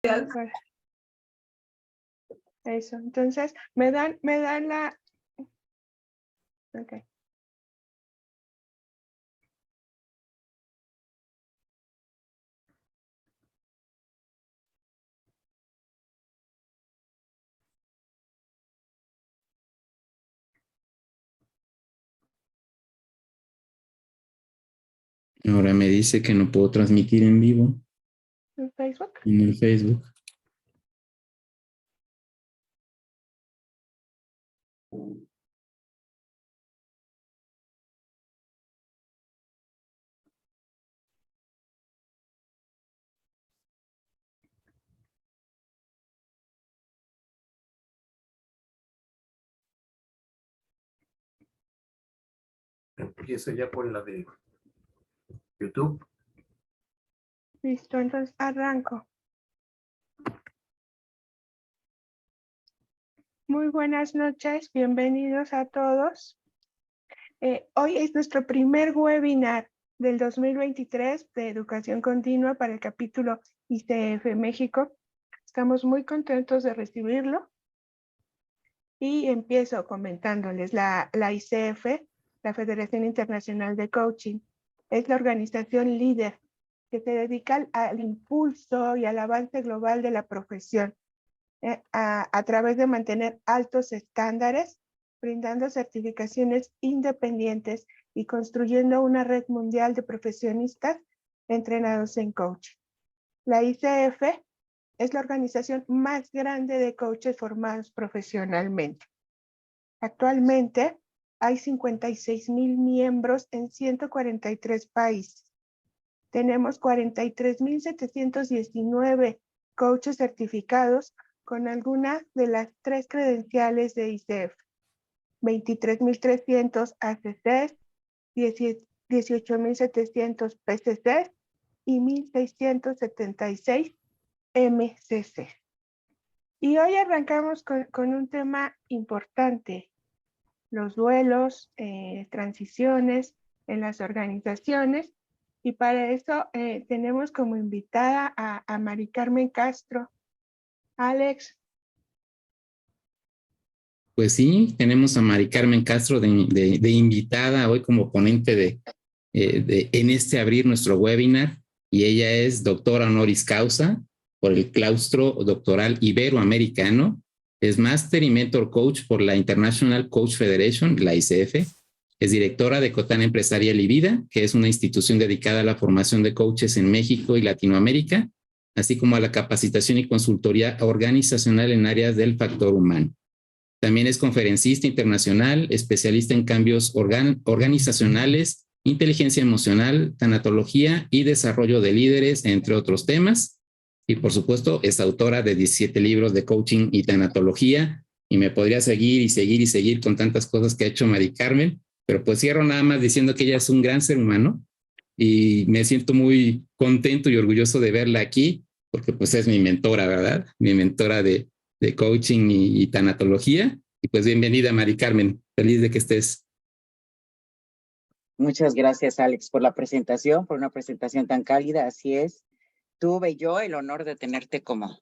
Por eso, entonces, me dan la... Ok. Ahora me dice que no puedo transmitir en vivo ¿En Facebook? en el Facebook. Empiezo ya por la de YouTube. Listo, entonces arranco. Muy buenas noches, bienvenidos a todos. Hoy es nuestro primer webinar del 2023 de Educación Continua para el capítulo ICF México. Estamos muy contentos de recibirlo y empiezo comentándoles la ICF, la Federación Internacional de Coaching, es la organización líder que se dedica al impulso y al avance global de la profesión a través de mantener altos estándares, brindando certificaciones independientes y construyendo una red mundial de profesionistas entrenados en coaching. La ICF es la organización más grande de coaches formados profesionalmente. Actualmente hay 56,000 miembros en 143 países. Tenemos 43,719 coaches certificados con alguna de las 3 credenciales de ICF. 23,300 ACCs, 18,700 PCCs y 1,676 MCC. Y hoy arrancamos con un tema importante, los duelos, transiciones en las organizaciones. Y para eso tenemos como invitada a Mari Carmen Castro. Alex. Pues sí, tenemos a Mari Carmen Castro de invitada hoy como ponente en este abrir nuestro webinar, y ella es doctora honoris causa por el Claustro Doctoral Iberoamericano, es Master y Mentor Coach por la International Coach Federation, la ICF, es directora de Cotán Empresarial y Vida, que es una institución dedicada a la formación de coaches en México y Latinoamérica, así como a la capacitación y consultoría organizacional en áreas del factor humano. También es conferencista internacional, especialista en cambios organizacionales, inteligencia emocional, tanatología y desarrollo de líderes, entre otros temas. Y por supuesto, es autora de 17 libros de coaching y tanatología. Y me podría seguir y seguir y seguir con tantas cosas que ha hecho Mari Carmen. Pero pues cierro nada más diciendo que ella es un gran ser humano y me siento muy contento y orgulloso de verla aquí, porque pues es mi mentora, ¿verdad? Mi mentora de coaching y tanatología. Y pues bienvenida, Mari Carmen. Feliz de que estés. Muchas gracias, Alex, por la presentación, por una presentación tan cálida. Así es. Tuve yo el honor de tenerte como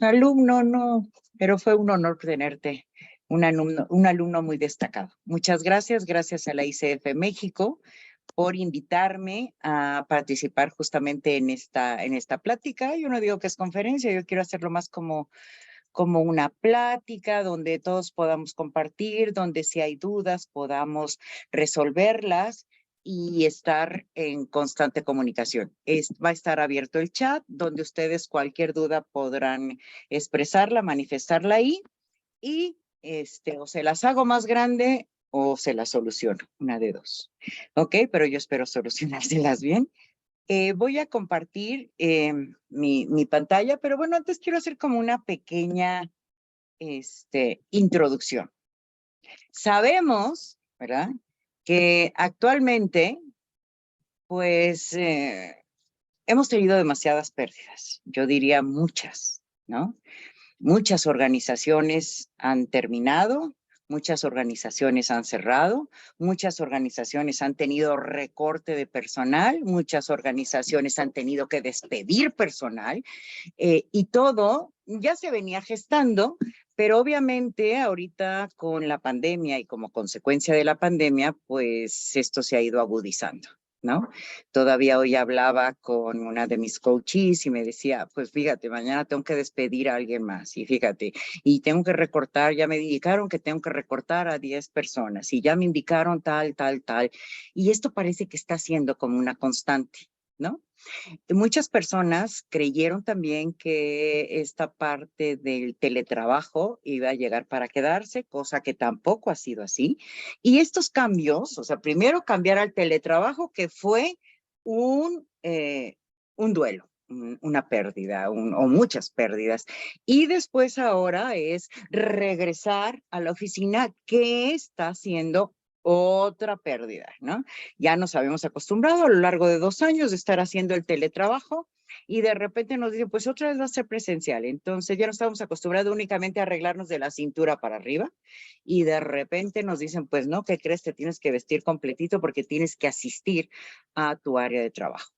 alumno, no, pero fue un honor tenerte, un alumno muy destacado. Muchas gracias, gracias a la ICF México por invitarme a participar justamente en esta plática. Yo no digo que es conferencia, yo quiero hacerlo más como una plática donde todos podamos compartir, donde si hay dudas podamos resolverlas y estar en constante comunicación. Va a estar abierto el chat donde ustedes cualquier duda podrán expresarla, manifestarla ahí y o se las hago más grande o se las soluciono, una de dos. Ok, pero yo espero solucionárselas bien. Voy a compartir mi pantalla, pero bueno, antes quiero hacer como una pequeña introducción. Sabemos, ¿verdad?, que actualmente, pues, hemos tenido demasiadas pérdidas. Yo diría muchas, ¿no? Muchas organizaciones han terminado, Muchas organizaciones han cerrado, muchas organizaciones han tenido recorte de personal, muchas organizaciones han tenido que despedir personal y todo ya se venía gestando, pero obviamente ahorita con la pandemia y como consecuencia de la pandemia, pues esto se ha ido agudizando, ¿no? Todavía hoy hablaba con una de mis coaches y me decía, pues fíjate, mañana tengo que despedir a alguien más y fíjate, y tengo que recortar, ya me indicaron que tengo que recortar a 10 personas y ya me indicaron tal, tal, tal. Y esto parece que está siendo como una constante, ¿no? Muchas personas creyeron también que esta parte del teletrabajo iba a llegar para quedarse, cosa que tampoco ha sido así. Y estos cambios, o sea, primero cambiar al teletrabajo, que fue un duelo, una pérdida o muchas pérdidas. Y después ahora es regresar a la oficina, que está haciendo otra pérdida, ¿no? Ya nos habíamos acostumbrado a lo largo de 2 años de estar haciendo el teletrabajo y de repente nos dicen, pues otra vez va a ser presencial. Entonces ya no estábamos acostumbrados únicamente a arreglarnos de la cintura para arriba y de repente nos dicen, pues no, ¿qué crees? Te tienes que vestir completito porque tienes que asistir a tu área de trabajo.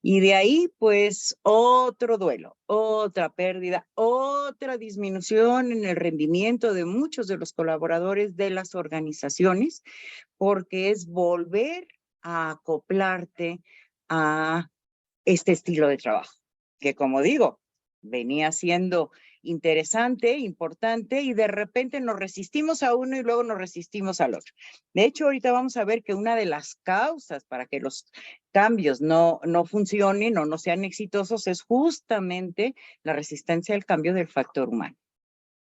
Y de ahí, pues, otro duelo, otra pérdida, otra disminución en el rendimiento de muchos de los colaboradores de las organizaciones, porque es volver a acoplarte a este estilo de trabajo, que como digo, venía siendo interesante, importante, y de repente nos resistimos a uno y luego nos resistimos al otro. De hecho, ahorita vamos a ver que una de las causas para que los cambios no funcionen o no sean exitosos es justamente la resistencia al cambio del factor humano,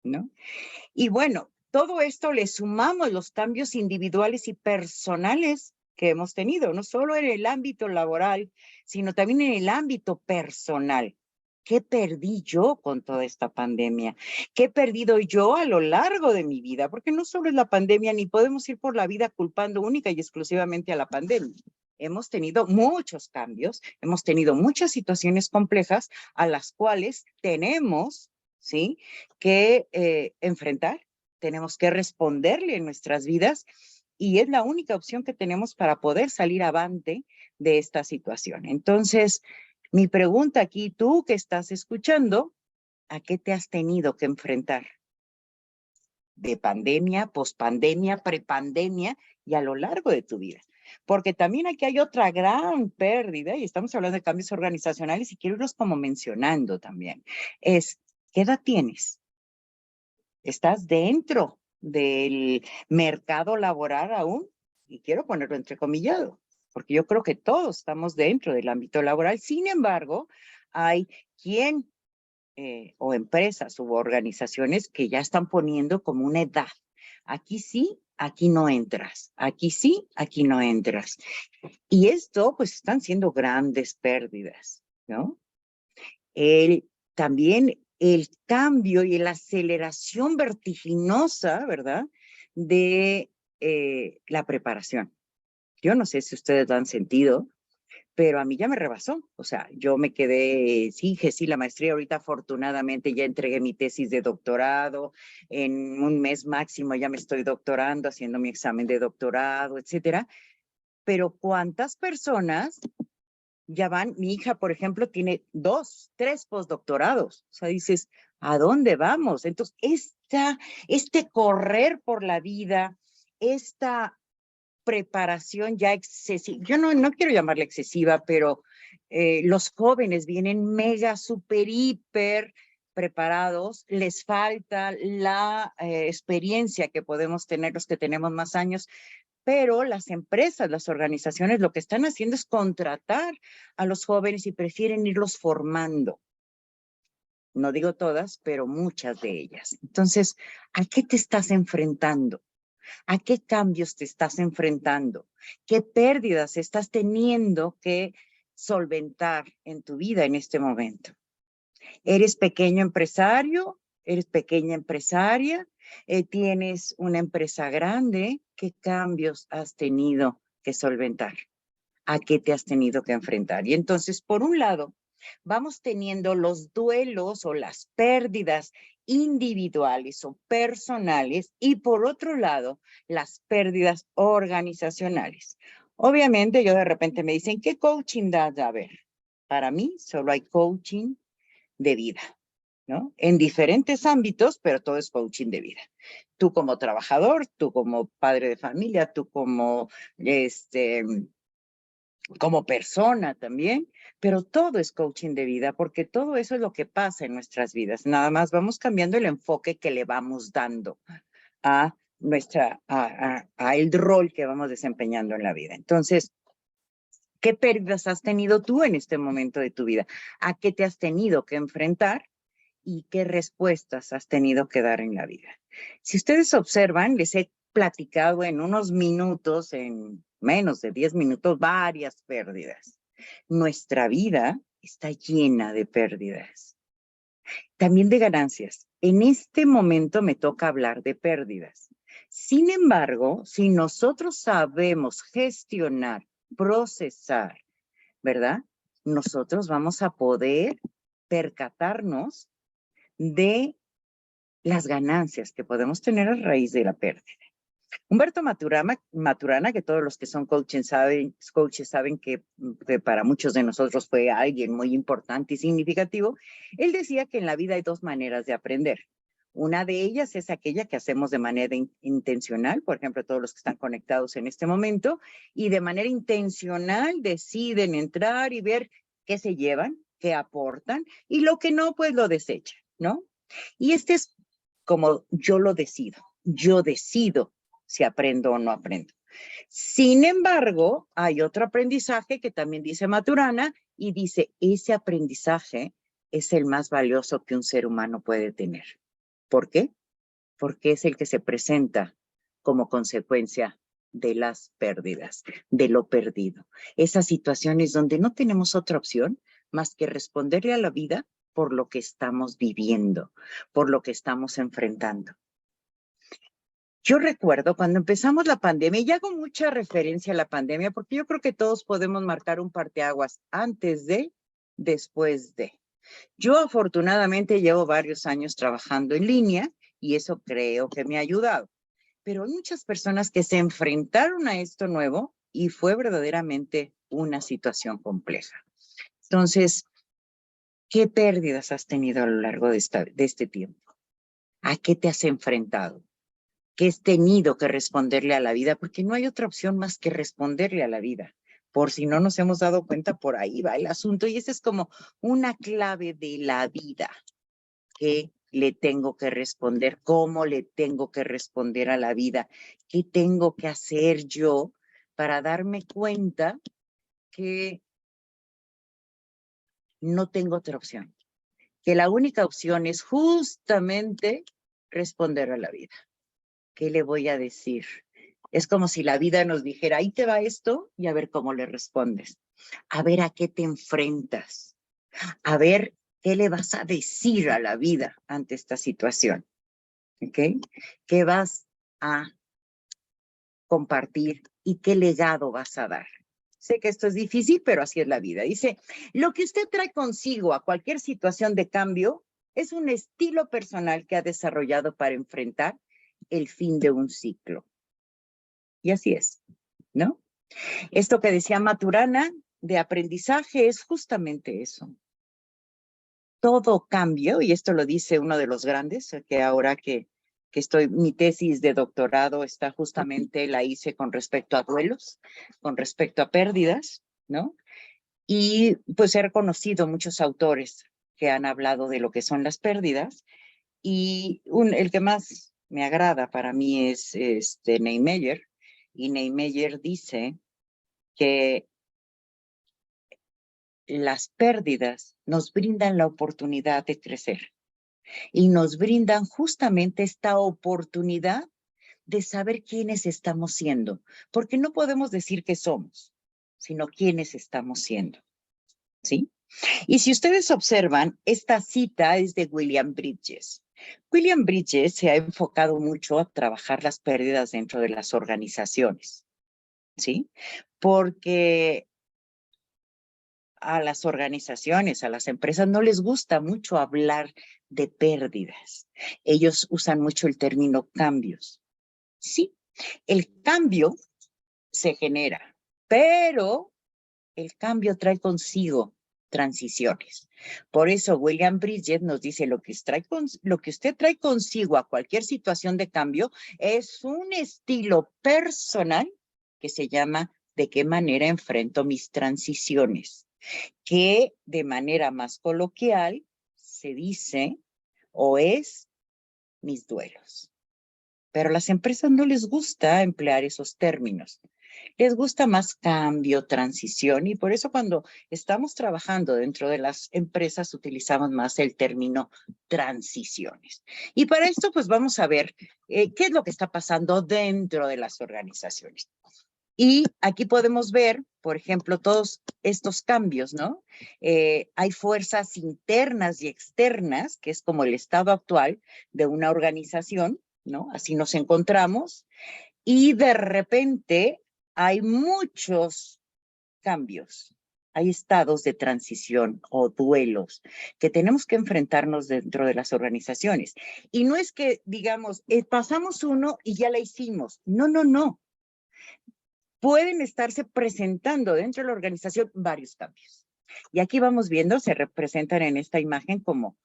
¿no? Y bueno, todo esto le sumamos los cambios individuales y personales que hemos tenido, no solo en el ámbito laboral, sino también en el ámbito personal. ¿Qué perdí yo con toda esta pandemia? ¿Qué he perdido yo a lo largo de mi vida? Porque no solo es la pandemia, ni podemos ir por la vida culpando única y exclusivamente a la pandemia. Hemos tenido muchos cambios, hemos tenido muchas situaciones complejas a las cuales tenemos, ¿sí?, que enfrentar, tenemos que responderle en nuestras vidas y es la única opción que tenemos para poder salir avante de esta situación. Entonces, mi pregunta aquí, tú que estás escuchando, ¿a qué te has tenido que enfrentar? De pandemia, pospandemia, prepandemia y a lo largo de tu vida. Porque también aquí hay otra gran pérdida, y estamos hablando de cambios organizacionales y quiero irlos como mencionando también, es, ¿qué edad tienes? ¿Estás dentro del mercado laboral aún? Y quiero ponerlo entrecomillado, porque yo creo que todos estamos dentro del ámbito laboral. Sin embargo, hay quien o empresas u organizaciones que ya están poniendo como una edad. Aquí sí, aquí no entras. Aquí sí, aquí no entras. Y esto, pues, están siendo grandes pérdidas, ¿no? También el cambio y la aceleración vertiginosa, ¿verdad?, de la preparación. Yo no sé si ustedes lo han sentido, pero a mí ya me rebasó. O sea, yo me quedé, sí, ejercí la maestría, ahorita afortunadamente ya entregué mi tesis de doctorado, en un mes máximo ya me estoy doctorando, haciendo mi examen de doctorado, etcétera. Pero ¿cuántas personas ya van? Mi hija, por ejemplo, tiene 2, 3 postdoctorados. O sea, dices, ¿a dónde vamos? Entonces, este correr por la vida, esta preparación ya excesiva, yo no quiero llamarla excesiva, pero los jóvenes vienen mega, super, hiper preparados, les falta la experiencia que podemos tener los que tenemos más años, pero las empresas, las organizaciones, lo que están haciendo es contratar a los jóvenes y prefieren irlos formando. No digo todas, pero muchas de ellas. Entonces, ¿a qué te estás enfrentando? ¿A qué cambios te estás enfrentando? ¿Qué pérdidas estás teniendo que solventar en tu vida en este momento? ¿Eres pequeño empresario? ¿Eres pequeña empresaria? ¿Tienes una empresa grande? ¿Qué cambios has tenido que solventar? ¿A qué te has tenido que enfrentar? Y entonces, por un lado, vamos teniendo los duelos o las pérdidas individuales o personales y por otro lado, las pérdidas organizacionales. Obviamente yo de repente me dicen, ¿qué coaching das? A ver, para mí solo hay coaching de vida, ¿no? En diferentes ámbitos, pero todo es coaching de vida. Tú como trabajador, tú como padre de familia, tú como persona también, pero todo es coaching de vida, porque todo eso es lo que pasa en nuestras vidas. Nada más vamos cambiando el enfoque que le vamos dando a el rol que vamos desempeñando en la vida. Entonces, ¿qué pérdidas has tenido tú en este momento de tu vida? ¿A qué te has tenido que enfrentar? ¿Y qué respuestas has tenido que dar en la vida? Si ustedes observan, les he platicado en unos minutos, en menos de 10 minutos, varias pérdidas. Nuestra vida está llena de pérdidas. También de ganancias. En este momento me toca hablar de pérdidas. Sin embargo, si nosotros sabemos gestionar, procesar, ¿verdad? Nosotros vamos a poder percatarnos de las ganancias que podemos tener a raíz de la pérdida. Humberto Maturana, que todos los que son coaches saben que para muchos de nosotros fue alguien muy importante y significativo, él decía que en la vida hay dos maneras de aprender. Una de ellas es aquella que hacemos de manera intencional, por ejemplo, todos los que están conectados en este momento, y de manera intencional deciden entrar y ver qué se llevan, qué aportan, y lo que no, pues lo desechan, ¿no? Y este es como yo lo decido. Yo decido si aprendo o no aprendo. Sin embargo, hay otro aprendizaje que también dice Maturana y dice, ese aprendizaje es el más valioso que un ser humano puede tener. ¿Por qué? Porque es el que se presenta como consecuencia de las pérdidas, de lo perdido. Esas situaciones donde no tenemos otra opción más que responderle a la vida por lo que estamos viviendo, por lo que estamos enfrentando. Yo recuerdo cuando empezamos la pandemia, y hago mucha referencia a la pandemia, porque yo creo que todos podemos marcar un parteaguas antes de, después de. Yo afortunadamente llevo varios años trabajando en línea y eso creo que me ha ayudado. Pero hay muchas personas que se enfrentaron a esto nuevo y fue verdaderamente una situación compleja. Entonces, ¿qué pérdidas has tenido a lo largo de este tiempo? ¿A qué te has enfrentado? ¿Qué has tenido que responderle a la vida? Porque no hay otra opción más que responderle a la vida. Por si no nos hemos dado cuenta, por ahí va el asunto. Y esa es como una clave de la vida. ¿Qué le tengo que responder? ¿Cómo le tengo que responder a la vida? ¿Qué tengo que hacer yo para darme cuenta que no tengo otra opción? Que la única opción es justamente responder a la vida. ¿Qué le voy a decir? Es como si la vida nos dijera, ahí te va esto y a ver cómo le respondes. A ver a qué te enfrentas. A ver qué le vas a decir a la vida ante esta situación. ¿Ok? ¿Qué vas a compartir y qué legado vas a dar? Sé que esto es difícil, pero así es la vida. Dice, lo que usted trae consigo a cualquier situación de cambio es un estilo personal que ha desarrollado para enfrentar el fin de un ciclo. Y así es, ¿no? Esto que decía Maturana de aprendizaje es justamente eso. Todo cambio, y esto lo dice uno de los grandes, que ahora que mi tesis de doctorado está justamente, la hice con respecto a duelos, con respecto a pérdidas, ¿no? Y pues he reconocido muchos autores que han hablado de lo que son las pérdidas, y el que más me agrada para mí es Niemeyer, y Niemeyer dice que las pérdidas nos brindan la oportunidad de crecer y nos brindan justamente esta oportunidad de saber quiénes estamos siendo, porque no podemos decir qué somos, sino quiénes estamos siendo, ¿sí? Y si ustedes observan, esta cita es de William Bridges. William Bridges se ha enfocado mucho a trabajar las pérdidas dentro de las organizaciones, ¿sí? Porque a las organizaciones, a las empresas, no les gusta mucho hablar de pérdidas. Ellos usan mucho el término cambios. Sí, el cambio se genera, pero el cambio trae consigo transiciones. Por eso William Bridges nos dice lo que usted trae consigo a cualquier situación de cambio es un estilo personal que se llama ¿de qué manera enfrento mis transiciones? Que de manera más coloquial se dice o es mis duelos. Pero a las empresas no les gusta emplear esos términos. Les gusta más cambio, transición, y por eso cuando estamos trabajando dentro de las empresas utilizamos más el término transiciones. Y para esto pues vamos a ver qué es lo que está pasando dentro de las organizaciones. Y aquí podemos ver, por ejemplo, todos estos cambios, ¿no? Hay fuerzas internas y externas, que es como el estado actual de una organización, ¿no? Así nos encontramos. Y de repente hay muchos cambios. Hay estados de transición o duelos que tenemos que enfrentarnos dentro de las organizaciones. Y no es que digamos, pasamos uno y ya la hicimos. No, no, no. Pueden estarse presentando dentro de la organización varios cambios. Y aquí vamos viendo, se representan en esta imagen como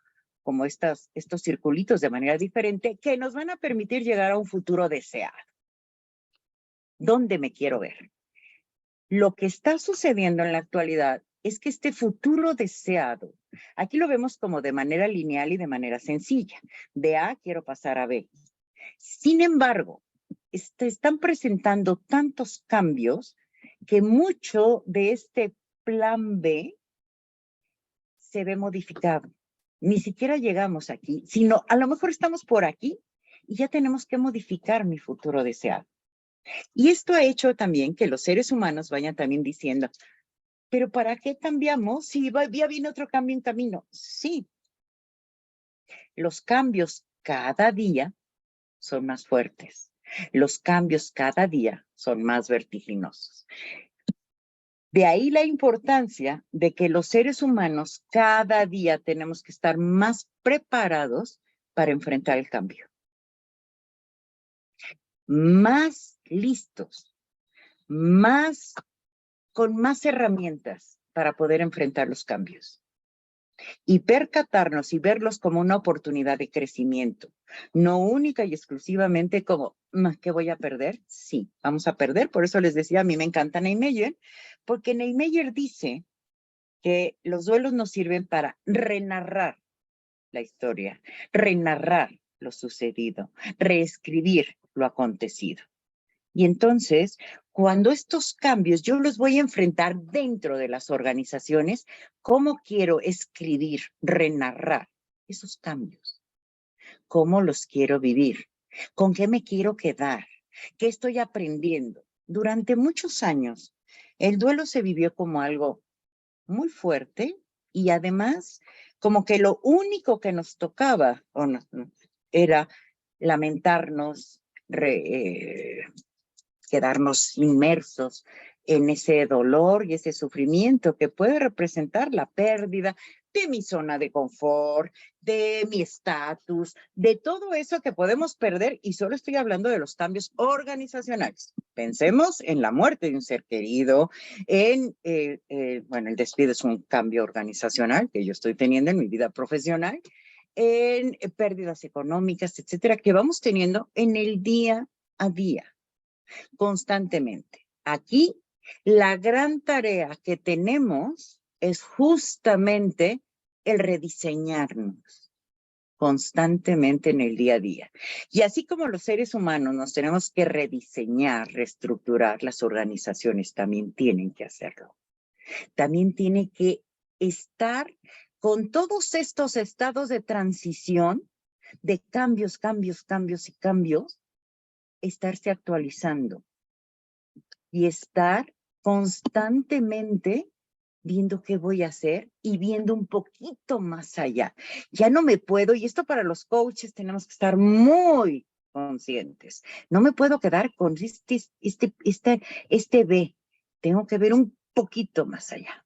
estos circulitos de manera diferente que nos van a permitir llegar a un futuro deseado. ¿Dónde me quiero ver? Lo que está sucediendo en la actualidad es que este futuro deseado, aquí lo vemos como de manera lineal y de manera sencilla. De A quiero pasar a B. Sin embargo, están presentando tantos cambios que mucho de este plan B se ve modificado. Ni siquiera llegamos aquí, sino a lo mejor estamos por aquí y ya tenemos que modificar mi futuro deseado. Y esto ha hecho también que los seres humanos vayan también diciendo, ¿pero para qué cambiamos si ya viene otro cambio en camino? Sí. Los cambios cada día son más fuertes. Los cambios cada día son más vertiginosos. De ahí la importancia de que los seres humanos cada día tenemos que estar más preparados para enfrentar el cambio. Más listos, con más herramientas para poder enfrentar los cambios. Y percatarnos y verlos como una oportunidad de crecimiento, no única y exclusivamente como, ¿qué voy a perder? Sí, vamos a perder. Por eso les decía, a mí me encanta Neymeyer, porque Neymeyer dice que los duelos nos sirven para renarrar la historia, renarrar lo sucedido, reescribir lo acontecido. Y entonces, cuando estos cambios yo los voy a enfrentar dentro de las organizaciones, ¿cómo quiero escribir, renarrar esos cambios? ¿Cómo los quiero vivir? ¿Con qué me quiero quedar? ¿Qué estoy aprendiendo? Durante muchos años, el duelo se vivió como algo muy fuerte y además como que lo único que nos tocaba era lamentarnos, quedarnos inmersos en ese dolor y ese sufrimiento que puede representar la pérdida de mi zona de confort, de mi estatus, de todo eso que podemos perder, y solo estoy hablando de los cambios organizacionales. Pensemos en la muerte de un ser querido, bueno, el despido es un cambio organizacional que yo estoy teniendo en mi vida profesional, en pérdidas económicas, etcétera, que vamos teniendo en el día a día, constantemente. Aquí, la gran tarea que tenemos es justamente el rediseñarnos constantemente en el día a día. Y así como los seres humanos nos tenemos que rediseñar, reestructurar, las organizaciones también tienen que hacerlo. También tiene que estar con todos estos estados de transición, de cambios, estarse actualizando y estar constantemente viendo qué voy a hacer y viendo un poquito más allá. Ya no me puedo, y esto para los coaches tenemos que estar muy conscientes. No me puedo quedar con este B. Tengo que ver un poquito más allá.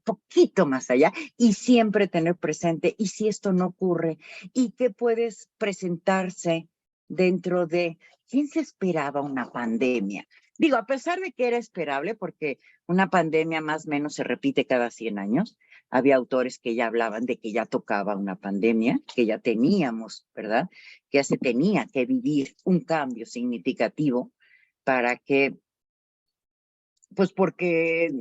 poquito más allá y siempre tener presente, y si esto no ocurre, y qué puedes presentarse dentro de, ¿quién se esperaba una pandemia? Digo, a pesar de que era esperable, porque una pandemia más o menos se repite cada 100 años, había autores que ya hablaban de que ya tocaba una pandemia, que ya teníamos, ¿verdad? Que ya se tenía que vivir un cambio significativo para que, pues porque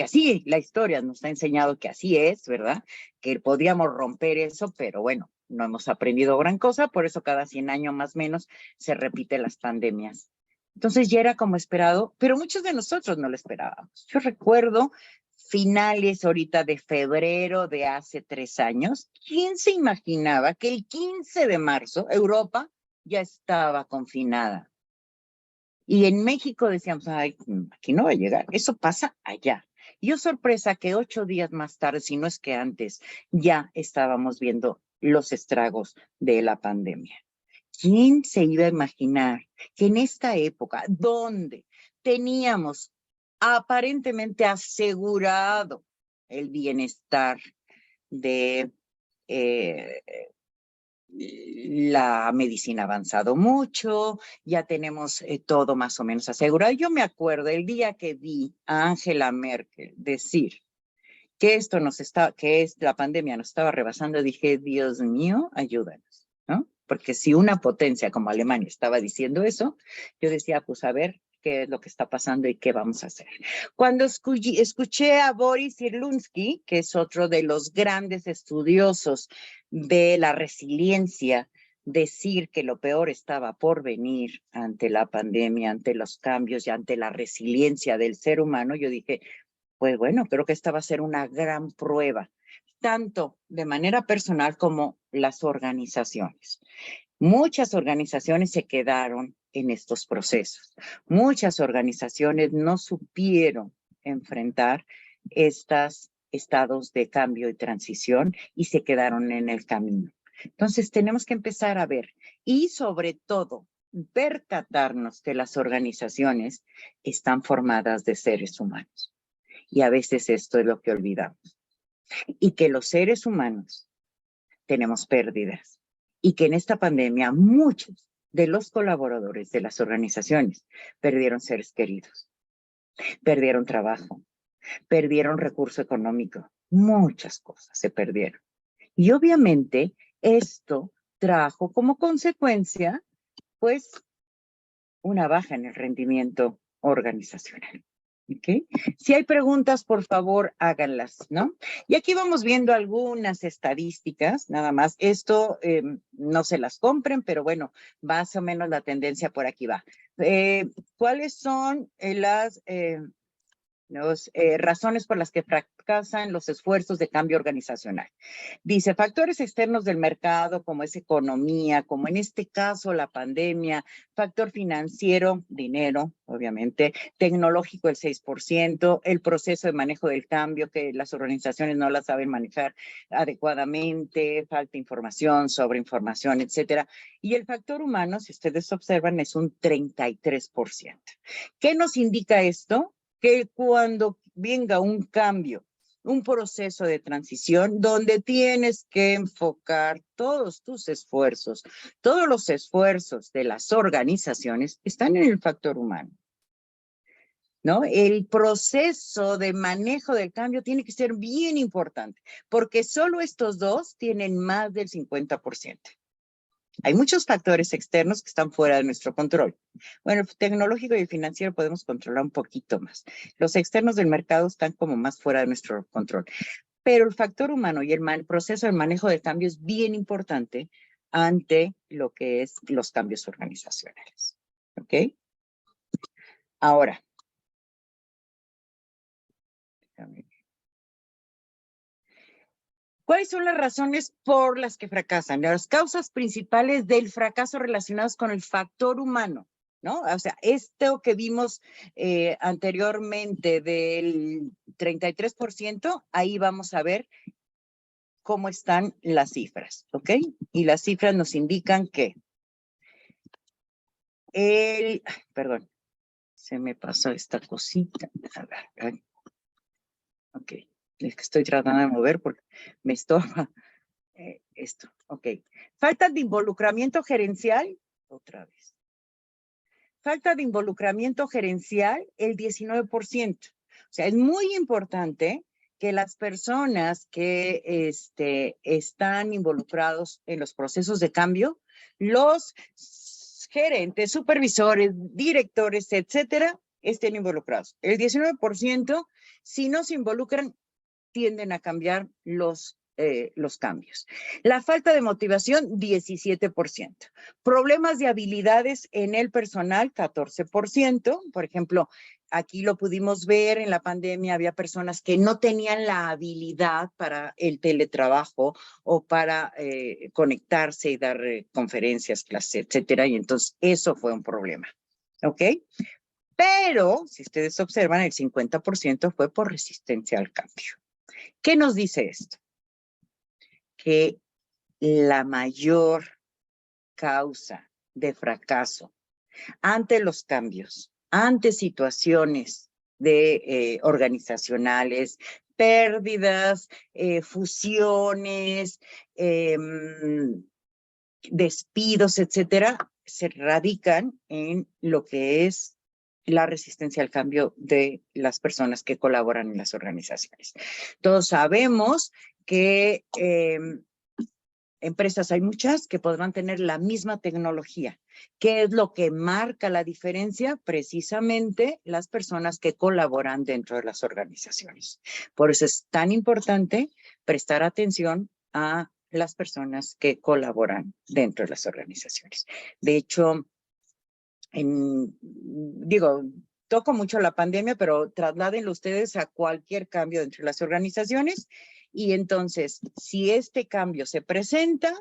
así la historia nos ha enseñado que así es, ¿verdad? Que podíamos romper eso, pero bueno, no hemos aprendido gran cosa, por eso cada 100 años más o menos se repiten las pandemias. Entonces ya era como esperado, pero muchos de nosotros no lo esperábamos. Yo recuerdo finales ahorita de febrero de hace 3 años, ¿quién se imaginaba que el 15 de marzo Europa ya estaba confinada? Y en México decíamos, ay, aquí no va a llegar, eso pasa allá. Y oh, sorpresa que 8 días más tarde, si no es que antes, ya estábamos viendo los estragos de la pandemia. ¿Quién se iba a imaginar que en esta época, donde teníamos aparentemente asegurado el bienestar de la medicina ha avanzado mucho, ya tenemos todo más o menos asegurado? Yo me acuerdo el día que vi a Angela Merkel decir que la pandemia nos estaba rebasando, dije, Dios mío, ayúdanos, ¿no? Porque si una potencia como Alemania estaba diciendo eso, yo decía, pues a ver qué es lo que está pasando y qué vamos a hacer. Cuando escuché a Boris Cyrulski, que es otro de los grandes estudiosos de la resiliencia, decir que lo peor estaba por venir ante la pandemia, ante los cambios y ante la resiliencia del ser humano, yo dije, pues bueno, creo que esta va a ser una gran prueba, tanto de manera personal como las organizaciones. Muchas organizaciones se quedaron en estos procesos. Muchas organizaciones no supieron enfrentar estos estados de cambio y transición y se quedaron en el camino. Entonces tenemos que empezar a ver y sobre todo percatarnos que las organizaciones están formadas de seres humanos. Y a veces esto es lo que olvidamos. Y que los seres humanos tenemos pérdidas. Y que en esta pandemia muchos de los colaboradores de las organizaciones perdieron seres queridos, perdieron trabajo, perdieron recurso económico. Muchas cosas se perdieron. Y obviamente esto trajo como consecuencia, pues, una baja en el rendimiento organizacional. ¿Okay? Si hay preguntas, por favor, háganlas, ¿no? Y aquí vamos viendo algunas estadísticas, nada más. Esto no se las compren, pero bueno, más o menos la tendencia por aquí va. ¿Cuáles son las razones por las que fracasan los esfuerzos de cambio organizacional? Dice, factores externos del mercado, como es economía, como en este caso la pandemia, factor financiero, dinero, obviamente, tecnológico el 6%, el proceso de manejo del cambio, que las organizaciones no la saben manejar adecuadamente, falta información, sobreinformación, etcétera. Y el factor humano, si ustedes observan, es un 33%. ¿Qué nos indica esto? Que cuando venga un cambio, un proceso de transición donde tienes que enfocar todos tus esfuerzos, todos los esfuerzos de las organizaciones están en el factor humano, ¿no? El proceso de manejo del cambio tiene que ser bien importante, porque solo estos dos tienen más del 50%. Hay muchos factores externos que están fuera de nuestro control. Bueno, el tecnológico y el financiero podemos controlar un poquito más. Los externos del mercado están como más fuera de nuestro control. Pero el factor humano y el proceso de manejo del cambio es bien importante ante lo que es los cambios organizacionales. ¿Ok? Ahora. ¿Cuáles son las razones por las que fracasan? Las causas principales del fracaso relacionadas con el factor humano, ¿no? O sea, esto que vimos anteriormente del 33%, ahí vamos a ver cómo están las cifras, ¿ok? Y las cifras nos indican que perdón, se me pasó esta cosita. A ver, ok. Es que estoy tratando de mover porque me estorba esto. Ok. Falta de involucramiento gerencial, otra vez. Falta de involucramiento gerencial, el 19%. O sea, es muy importante que las personas que están involucrados en los procesos de cambio, los gerentes, supervisores, directores, etcétera, estén involucrados. El 19%, si no se involucran, tienden a cambiar los cambios. La falta de motivación, 17%. Problemas de habilidades en el personal, 14%. Por ejemplo, aquí lo pudimos ver en la pandemia, había personas que no tenían la habilidad para el teletrabajo o para conectarse y dar conferencias, clases, etcétera. Y entonces eso fue un problema. ¿Ok? Pero, si ustedes observan, el 50% fue por resistencia al cambio. ¿Qué nos dice esto? Que la mayor causa de fracaso ante los cambios, ante situaciones organizacionales, pérdidas, fusiones, despidos, etcétera, se radican en lo que es la resistencia al cambio de las personas que colaboran en las organizaciones. Todos sabemos que empresas hay muchas que podrán tener la misma tecnología. ¿Qué es lo que marca la diferencia? Precisamente las personas que colaboran dentro de las organizaciones. Por eso es tan importante prestar atención a las personas que colaboran dentro de las organizaciones. De hecho, toco mucho la pandemia, pero trasládenlo ustedes a cualquier cambio dentro de las organizaciones. Y entonces, si este cambio se presenta,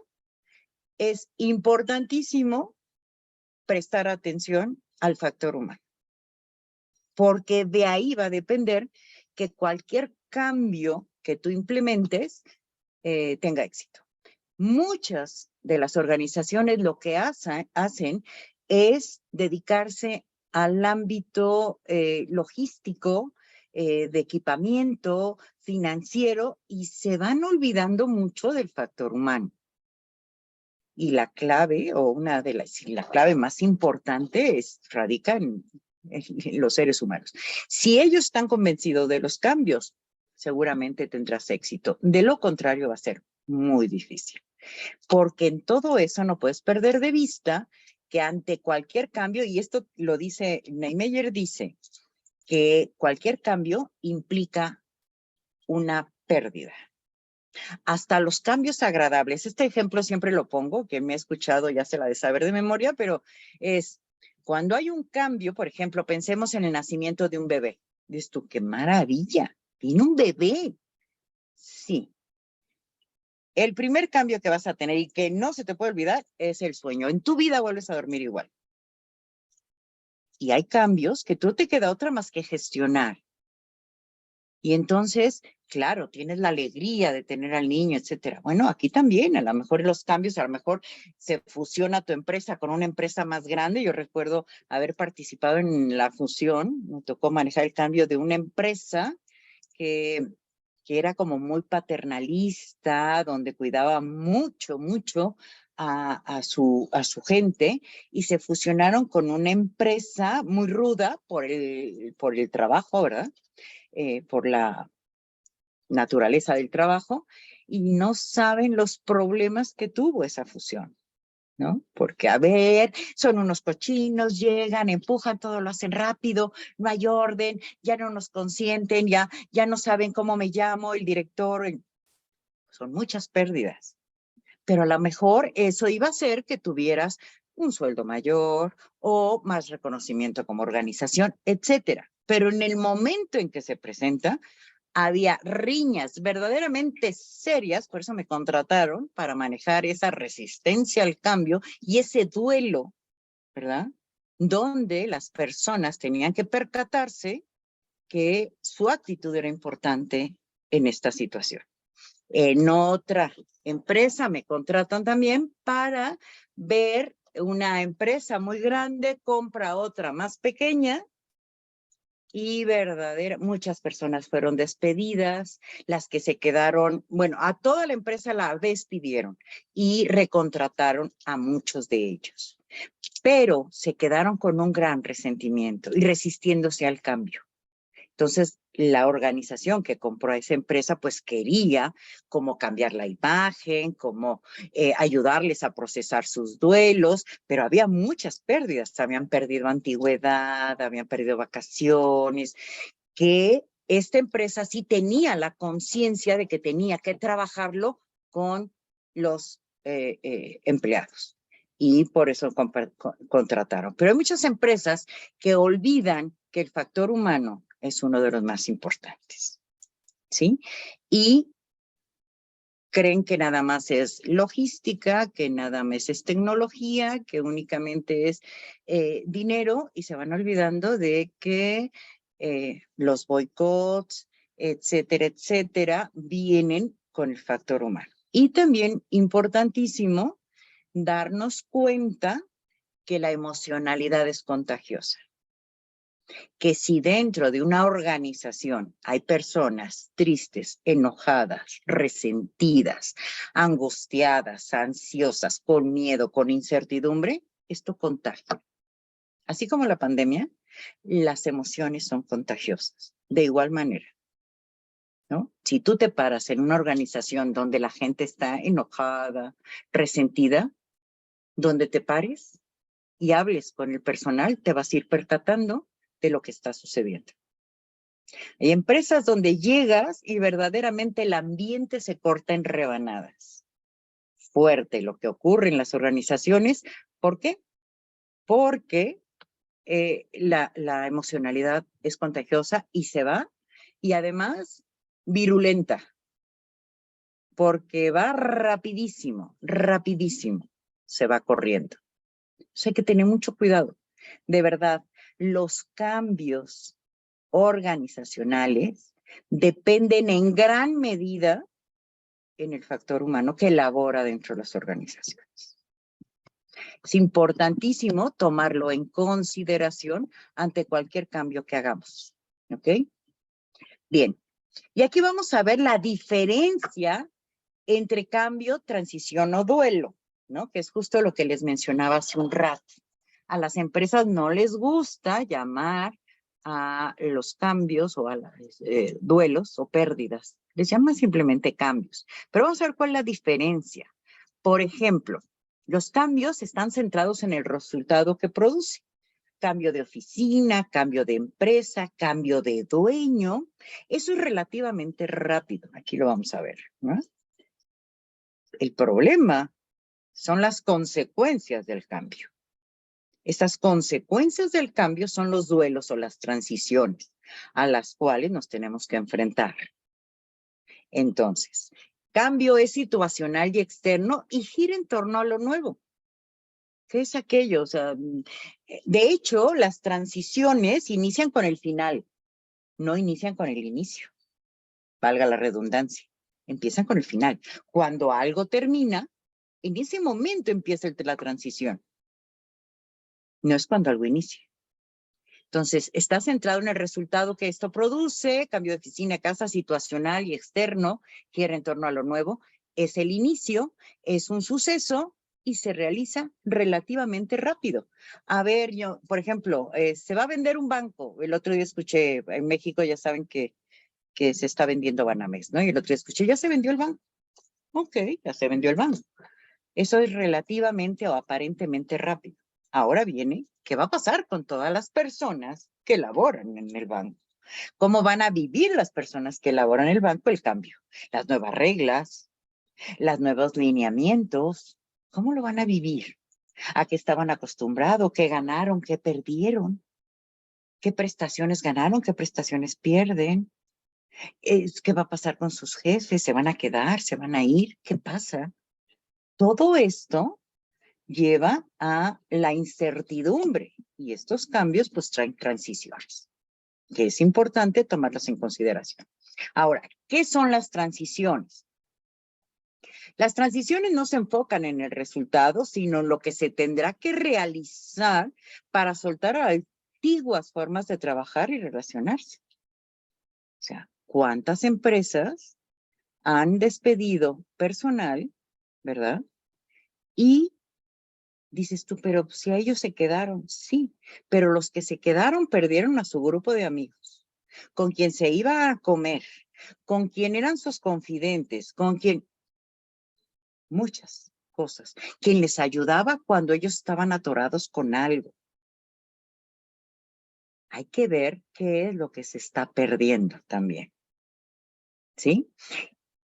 es importantísimo prestar atención al factor humano, porque de ahí va a depender que cualquier cambio que tú implementes tenga éxito. Muchas de las organizaciones lo que hacen es dedicarse al ámbito logístico, de equipamiento, financiero, y se van olvidando mucho del factor humano. Y la clave, o la clave más importante radica en los seres humanos. Si ellos están convencidos de los cambios, seguramente tendrás éxito. De lo contrario, va a ser muy difícil. Porque en todo eso no puedes perder de vista que ante cualquier cambio, y esto lo dice, Neymeyer dice, que cualquier cambio implica una pérdida. Hasta los cambios agradables. Este ejemplo siempre lo pongo, que me ha escuchado, ya se la de saber de memoria, pero es cuando hay un cambio, por ejemplo, pensemos en el nacimiento de un bebé. Dices tú, qué maravilla, tiene un bebé. Sí. El primer cambio que vas a tener y que no se te puede olvidar es el sueño. En tu vida vuelves a dormir igual. Y hay cambios que tú te queda otra más que gestionar. Y entonces, claro, tienes la alegría de tener al niño, etcétera. Bueno, aquí también, a lo mejor los cambios, a lo mejor se fusiona tu empresa con una empresa más grande. Yo recuerdo haber participado en la fusión, me tocó manejar el cambio de una empresa que era como muy paternalista, donde cuidaba mucho, mucho a su gente, y se fusionaron con una empresa muy ruda por el trabajo, ¿verdad? Por la naturaleza del trabajo, y no saben los problemas que tuvo esa fusión, ¿no? Porque, a ver, son unos cochinos, llegan, empujan, todo lo hacen rápido, no hay orden, ya no nos consienten, ya no saben cómo me llamo, el director. Son muchas pérdidas. Pero a lo mejor eso iba a hacer que tuvieras un sueldo mayor o más reconocimiento como organización, etcétera. Pero en el momento en que se presenta, había riñas verdaderamente serias, por eso me contrataron para manejar esa resistencia al cambio y ese duelo, ¿verdad? Donde las personas tenían que percatarse que su actitud era importante en esta situación. En otra empresa me contratan también para ver una empresa muy grande, compra otra más pequeña, y muchas personas fueron despedidas, las que se quedaron, bueno, a toda la empresa la despidieron y recontrataron a muchos de ellos, pero se quedaron con un gran resentimiento y resistiéndose al cambio. Entonces, la organización que compró a esa empresa, pues quería cómo cambiar la imagen, cómo ayudarles a procesar sus duelos, pero había muchas pérdidas. Habían perdido antigüedad, habían perdido vacaciones, que esta empresa sí tenía la conciencia de que tenía que trabajarlo con los empleados. Y por eso contrataron. Pero hay muchas empresas que olvidan que el factor humano es uno de los más importantes, ¿sí? Y creen que nada más es logística, que nada más es tecnología, que únicamente es dinero, y se van olvidando de que los boicots, etcétera, etcétera, vienen con el factor humano. Y también importantísimo darnos cuenta que la emocionalidad es contagiosa. Que si dentro de una organización hay personas tristes, enojadas, resentidas, angustiadas, ansiosas, con miedo, con incertidumbre, esto contagia. Así como la pandemia, las emociones son contagiosas, de igual manera, ¿no? Si tú te paras en una organización donde la gente está enojada, resentida, donde te pares y hables con el personal, te vas a ir percatando de lo que está sucediendo. Hay empresas donde llegas y verdaderamente el ambiente se corta en rebanadas. Fuerte lo que ocurre en las organizaciones. ¿Por qué? Porque la emocionalidad es contagiosa y se va, y además virulenta, porque va rapidísimo, rapidísimo, se va corriendo. Entonces hay que tener mucho cuidado. De verdad, los cambios organizacionales dependen en gran medida en el factor humano que elabora dentro de las organizaciones. Es importantísimo tomarlo en consideración ante cualquier cambio que hagamos. ¿Ok? Bien. Y aquí vamos a ver la diferencia entre cambio, transición o duelo, ¿no? Que es justo lo que les mencionaba hace un rato. A las empresas no les gusta llamar a los cambios o a los duelos o pérdidas. Les llaman simplemente cambios. Pero vamos a ver cuál es la diferencia. Por ejemplo, los cambios están centrados en el resultado que produce. Cambio de oficina, cambio de empresa, cambio de dueño. Eso es relativamente rápido. Aquí lo vamos a ver, ¿no? El problema son las consecuencias del cambio. Estas consecuencias del cambio son los duelos o las transiciones a las cuales nos tenemos que enfrentar. Entonces, cambio es situacional y externo y gira en torno a lo nuevo. ¿Qué es aquello? O sea, de hecho, las transiciones inician con el final, no inician con el inicio. Valga la redundancia. Empiezan con el final. Cuando algo termina, en ese momento empieza la transición. No es cuando algo inicia. Entonces, está centrado en el resultado que esto produce, cambio de oficina, casa, situacional y externo, gira en torno a lo nuevo. Es el inicio, es un suceso y se realiza relativamente rápido. A ver, yo, por ejemplo, se va a vender un banco. El otro día escuché, en México ya saben que se está vendiendo Banamex, ¿no? Y el otro día escuché, ya se vendió el banco. Ok, ya se vendió el banco. Eso es relativamente o aparentemente rápido. Ahora viene, ¿qué va a pasar con todas las personas que laboran en el banco? ¿Cómo van a vivir las personas que laboran en el banco el cambio? Las nuevas reglas, los nuevos lineamientos, ¿cómo lo van a vivir? ¿A qué estaban acostumbrados? ¿Qué ganaron? ¿Qué perdieron? ¿Qué prestaciones ganaron? ¿Qué prestaciones pierden? ¿Qué va a pasar con sus jefes? ¿Se van a quedar? ¿Se van a ir? ¿Qué pasa? Todo esto lleva a la incertidumbre y estos cambios pues traen transiciones, que es importante tomarlas en consideración. Ahora, ¿qué son las transiciones? Las transiciones no se enfocan en el resultado, sino en lo que se tendrá que realizar para soltar antiguas formas de trabajar y relacionarse. O sea, ¿cuántas empresas han despedido personal, verdad? Y dices tú, pero si a ellos se quedaron, sí, pero los que se quedaron perdieron a su grupo de amigos, con quien se iba a comer, con quien eran sus confidentes, con quien muchas cosas, quien les ayudaba cuando ellos estaban atorados con algo. Hay que ver qué es lo que se está perdiendo también, ¿sí?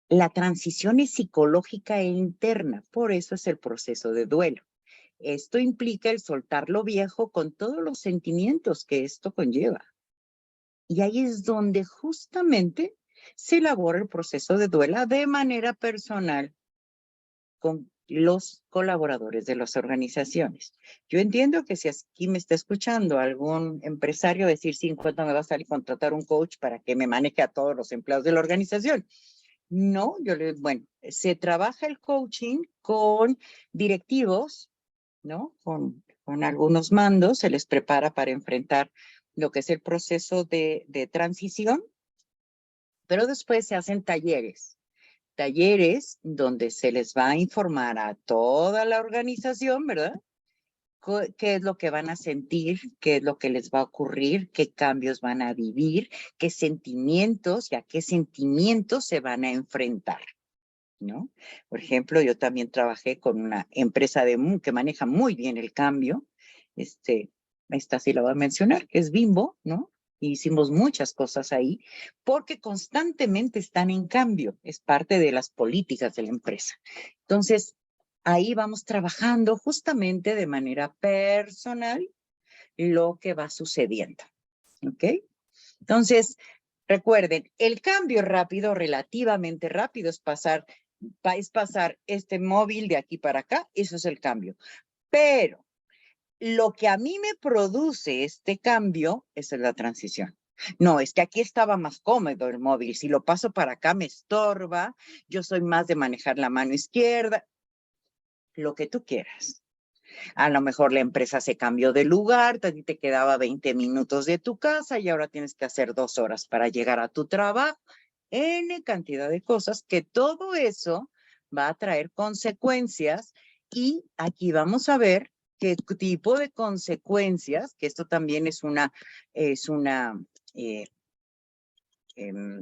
La transición es psicológica e interna, por eso es el proceso de duelo. Esto implica el soltar lo viejo con todos los sentimientos que esto conlleva. Y ahí es donde justamente se elabora el proceso de duelo de manera personal con los colaboradores de las organizaciones. Yo entiendo que si aquí me está escuchando algún empresario decir, sí, ¿cuánto me va a salir contratar un coach para que me maneje a todos los empleados de la organización? No, bueno, se trabaja el coaching con directivos, ¿no? Con algunos mandos, se les prepara para enfrentar lo que es el proceso de transición, pero después se hacen talleres donde se les va a informar a toda la organización, ¿verdad? ¿Qué es lo que van a sentir? ¿Qué es lo que les va a ocurrir? ¿Qué cambios van a vivir? ¿Qué sentimientos y a qué sentimientos se van a enfrentar? ¿No? Por ejemplo, yo también trabajé con una empresa que maneja muy bien el cambio. Esta sí la voy a mencionar, que es Bimbo, ¿no? Hicimos muchas cosas ahí porque constantemente están en cambio. Es parte de las políticas de la empresa. Entonces, ahí vamos trabajando justamente de manera personal lo que va sucediendo. ¿Ok? Entonces, recuerden, el cambio rápido, relativamente rápido, es pasar este móvil de aquí para acá, eso es el cambio. Pero lo que a mí me produce este cambio es la transición. No, es que aquí estaba más cómodo el móvil. Si lo paso para acá me estorba. Yo soy más de manejar la mano izquierda. Lo que tú quieras. A lo mejor la empresa se cambió de lugar, te quedaba 20 minutos de tu casa y ahora tienes que hacer 2 horas para llegar a tu trabajo. N cantidad de cosas que todo eso va a traer consecuencias y aquí vamos a ver qué tipo de consecuencias, que esto también es una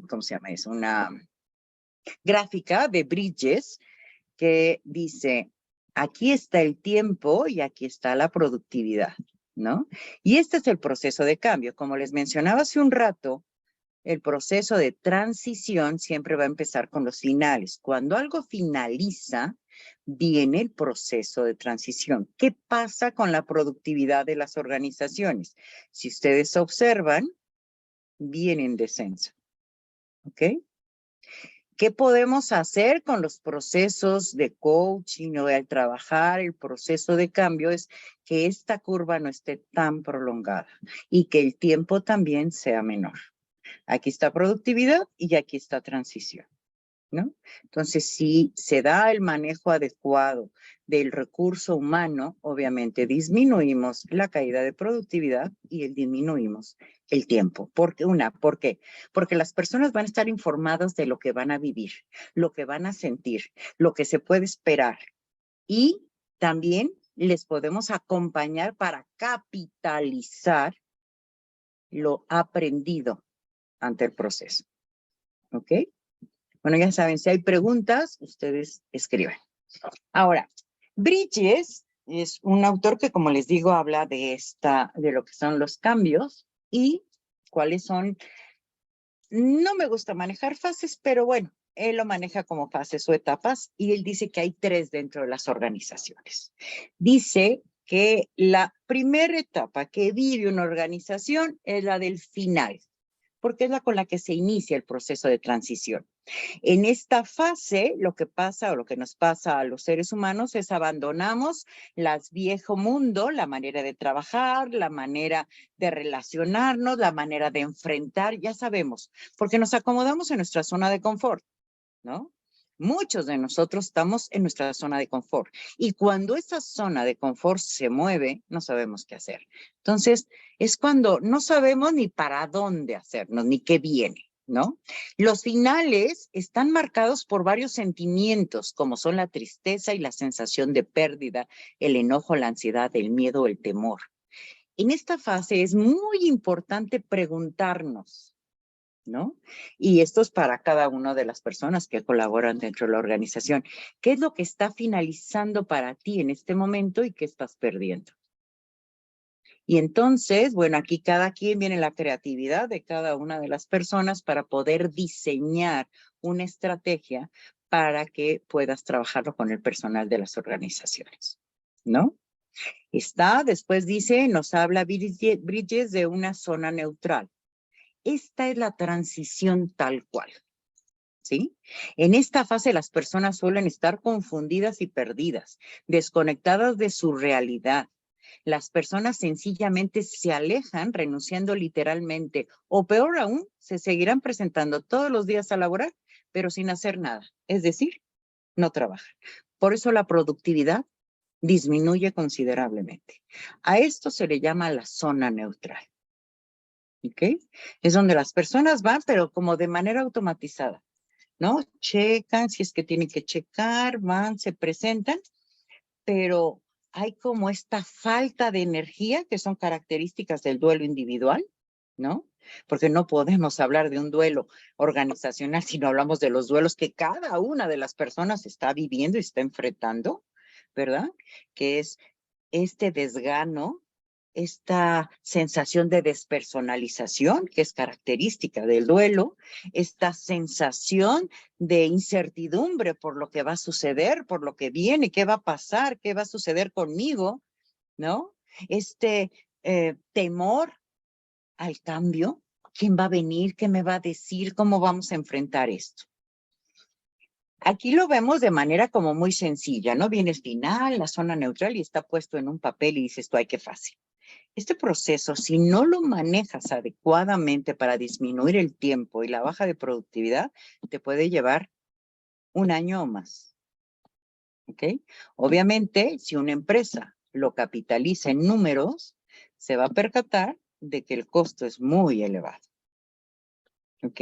¿cómo se llama? Es una gráfica de Bridges que dice, aquí está el tiempo y aquí está la productividad, ¿no? Y este es el proceso de cambio. Como les mencionaba hace un rato, el proceso de transición siempre va a empezar con los finales. Cuando algo finaliza, viene el proceso de transición. ¿Qué pasa con la productividad de las organizaciones? Si ustedes observan, viene en descenso. ¿Ok? ¿Qué podemos hacer con los procesos de coaching o al trabajar el proceso de cambio? Es que esta curva no esté tan prolongada y que el tiempo también sea menor. Aquí está productividad y aquí está transición, ¿no? Entonces, si se da el manejo adecuado del recurso humano, obviamente disminuimos la caída de productividad y disminuimos el tiempo. ¿Por qué? Porque las personas van a estar informadas de lo que van a vivir, lo que van a sentir, lo que se puede esperar. Y también les podemos acompañar para capitalizar lo aprendido ante el proceso. ¿Ok? Bueno, ya saben, si hay preguntas, ustedes escriben. Ahora, Bridges es un autor que, como les digo, habla de lo que son los cambios y cuáles son. No me gusta manejar fases, pero bueno, él lo maneja como fases o etapas y él dice que hay 3 dentro de las organizaciones. Dice que la primera etapa que vive una organización es la del final, porque es la con la que se inicia el proceso de transición. En esta fase, lo que pasa o lo que nos pasa a los seres humanos es abandonamos las viejo mundo, la manera de trabajar, la manera de relacionarnos, la manera de enfrentar, ya sabemos, porque nos acomodamos en nuestra zona de confort, ¿no? Muchos de nosotros estamos en nuestra zona de confort y cuando esa zona de confort se mueve, no sabemos qué hacer. Entonces, es cuando no sabemos ni para dónde hacernos, ni qué viene, ¿no? Los finales están marcados por varios sentimientos, como son la tristeza y la sensación de pérdida, el enojo, la ansiedad, el miedo, el temor. En esta fase es muy importante preguntarnos, ¿no? Y esto es para cada una de las personas que colaboran dentro de la organización. ¿Qué es lo que está finalizando para ti en este momento y qué estás perdiendo? Y entonces, bueno, aquí cada quien viene la creatividad de cada una de las personas para poder diseñar una estrategia para que puedas trabajarlo con el personal de las organizaciones, ¿no? Después dice, nos habla Bridges de una zona neutral. Esta es la transición tal cual, ¿sí? En esta fase las personas suelen estar confundidas y perdidas, desconectadas de su realidad. Las personas sencillamente se alejan, renunciando literalmente, o peor aún, se seguirán presentando todos los días a laborar, pero sin hacer nada, es decir, no trabajan. Por eso la productividad disminuye considerablemente. A esto se le llama la zona neutral. ¿Ok? Es donde las personas van, pero como de manera automatizada, ¿no? Checan si es que tienen que checar, van, se presentan, pero hay como esta falta de energía que son características del duelo individual, ¿no? Porque no podemos hablar de un duelo organizacional si no hablamos de los duelos que cada una de las personas está viviendo y está enfrentando, ¿verdad? Que es este desgano, esta sensación de despersonalización que es característica del duelo, esta sensación de incertidumbre por lo que va a suceder, por lo que viene, qué va a pasar, qué va a suceder conmigo, ¿no? Este temor al cambio, quién va a venir, qué me va a decir, cómo vamos a enfrentar esto. Aquí lo vemos de manera como muy sencilla, ¿no? Viene el final, la zona neutral y está puesto en un papel y dices tú, ay, qué fácil. Este proceso, si no lo manejas adecuadamente para disminuir el tiempo y la baja de productividad, te puede llevar un año o más. ¿Ok? Obviamente, si una empresa lo capitaliza en números, se va a percatar de que el costo es muy elevado. ¿Ok?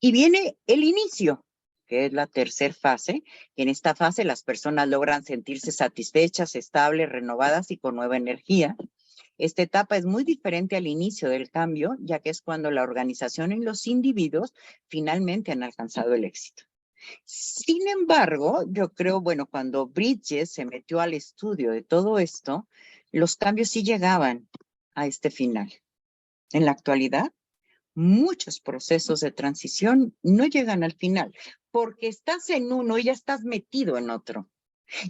Y viene el inicio, que es la tercera fase. En esta fase las personas logran sentirse satisfechas, estables, renovadas y con nueva energía. Esta etapa es muy diferente al inicio del cambio, ya que es cuando la organización y los individuos finalmente han alcanzado el éxito. Sin embargo, yo creo, bueno, cuando Bridges se metió al estudio de todo esto, los cambios sí llegaban a este final. En la actualidad, muchos procesos de transición no llegan al final, porque estás en uno y ya estás metido en otro.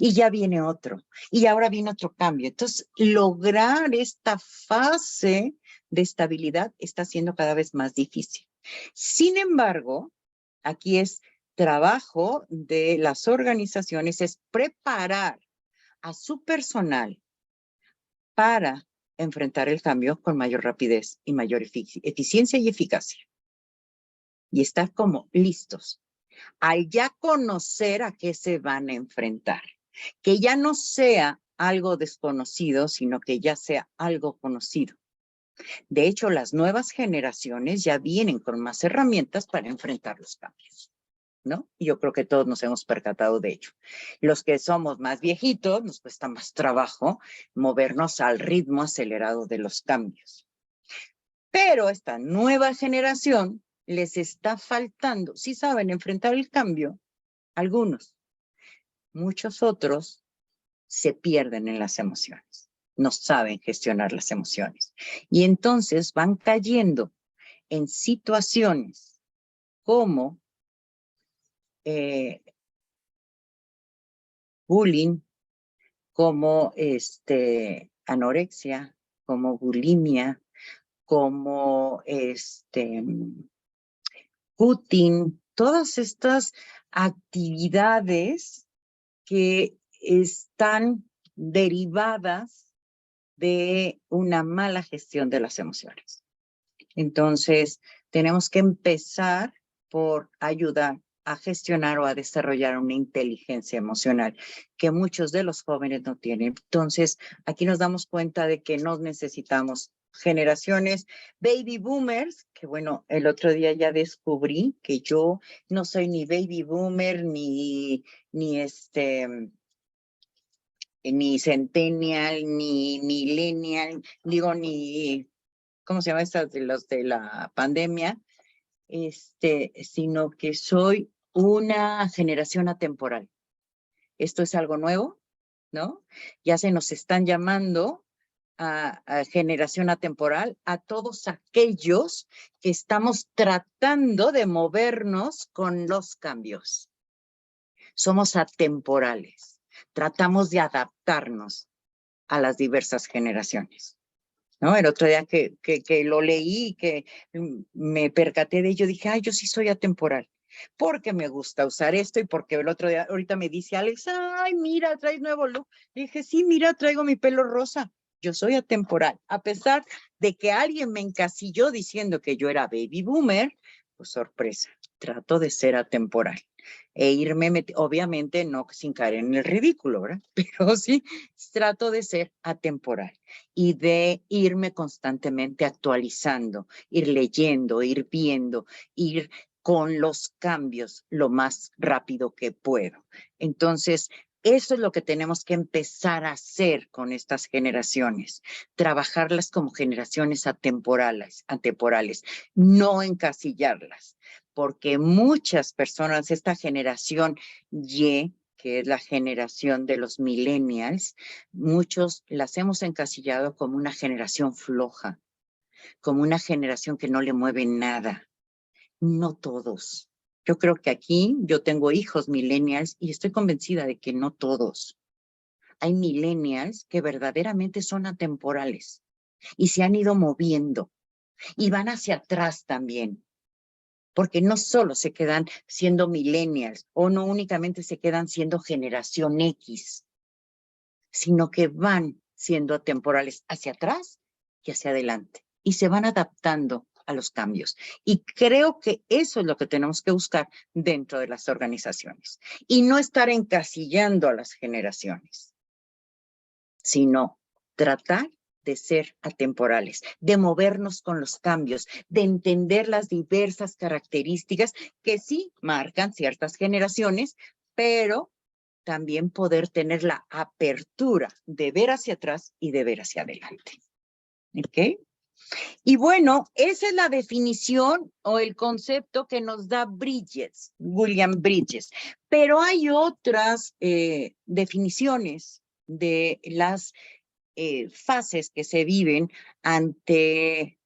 Y ya viene otro, y ahora viene otro cambio. Entonces, lograr esta fase de estabilidad está siendo cada vez más difícil. Sin embargo, aquí es trabajo de las organizaciones, es preparar a su personal para enfrentar el cambio con mayor rapidez y mayor eficiencia y eficacia. Y estar como listos al ya conocer a qué se van a enfrentar. Que ya no sea algo desconocido, sino que ya sea algo conocido. De hecho, las nuevas generaciones ya vienen con más herramientas para enfrentar los cambios, ¿no? Y yo creo que todos nos hemos percatado de ello. Los que somos más viejitos, nos cuesta más trabajo movernos al ritmo acelerado de los cambios. Pero esta nueva generación les está faltando, sí saben enfrentar el cambio, algunos. Muchos otros se pierden en las emociones, no saben gestionar las emociones. Y entonces van cayendo en situaciones como bullying, como anorexia, como bulimia, como cutting, todas estas actividades que están derivadas de una mala gestión de las emociones. Entonces, tenemos que empezar por ayudar a gestionar o a desarrollar una inteligencia emocional que muchos de los jóvenes no tienen. Entonces, aquí nos damos cuenta de que no necesitamos generaciones baby boomers, que bueno, el otro día ya descubrí que yo no soy ni baby boomer, ni centennial, ni millennial, digo, ni, ¿cómo se llama estas de los de la pandemia? Sino que soy una generación atemporal. Esto es algo nuevo, ¿no? Ya se nos están llamando a generación atemporal a todos aquellos que estamos tratando de movernos con los cambios. Somos atemporales. Tratamos de adaptarnos a las diversas generaciones, ¿no? El otro día que lo leí, que me percaté de ello, dije, ay, yo sí soy atemporal, porque me gusta usar esto y porque el otro día, ahorita me dice Alex, ay, mira, traes nuevo look. Le dije, sí, mira, traigo mi pelo rosa. Yo soy atemporal. A pesar de que alguien me encasilló diciendo que yo era baby boomer, pues sorpresa, trato de ser atemporal. E irme, obviamente no sin caer en el ridículo, ¿verdad? Pero sí, trato de ser atemporal y de irme constantemente actualizando, ir leyendo, ir viendo, ir con los cambios lo más rápido que puedo. Entonces, eso es lo que tenemos que empezar a hacer con estas generaciones, trabajarlas como generaciones atemporales, no encasillarlas, porque muchas personas, esta generación Y, que es la generación de los millennials, muchos las hemos encasillado como una generación floja, como una generación que no le mueve nada. No todos. Yo creo que aquí yo tengo hijos millennials y estoy convencida de que no todos. Hay millennials que verdaderamente son atemporales y se han ido moviendo y van hacia atrás también, porque no solo se quedan siendo millennials o no únicamente se quedan siendo generación X, sino que van siendo atemporales hacia atrás y hacia adelante y se van adaptando a los cambios. Y creo que eso es lo que tenemos que buscar dentro de las organizaciones y no estar encasillando a las generaciones, sino tratar de ser atemporales, de movernos con los cambios, de entender las diversas características que sí marcan ciertas generaciones, pero también poder tener la apertura de ver hacia atrás y de ver hacia adelante. ¿Ok? Y bueno, esa es la definición o el concepto que nos da Bridges, William Bridges. Pero hay otras definiciones de las fases que se viven ante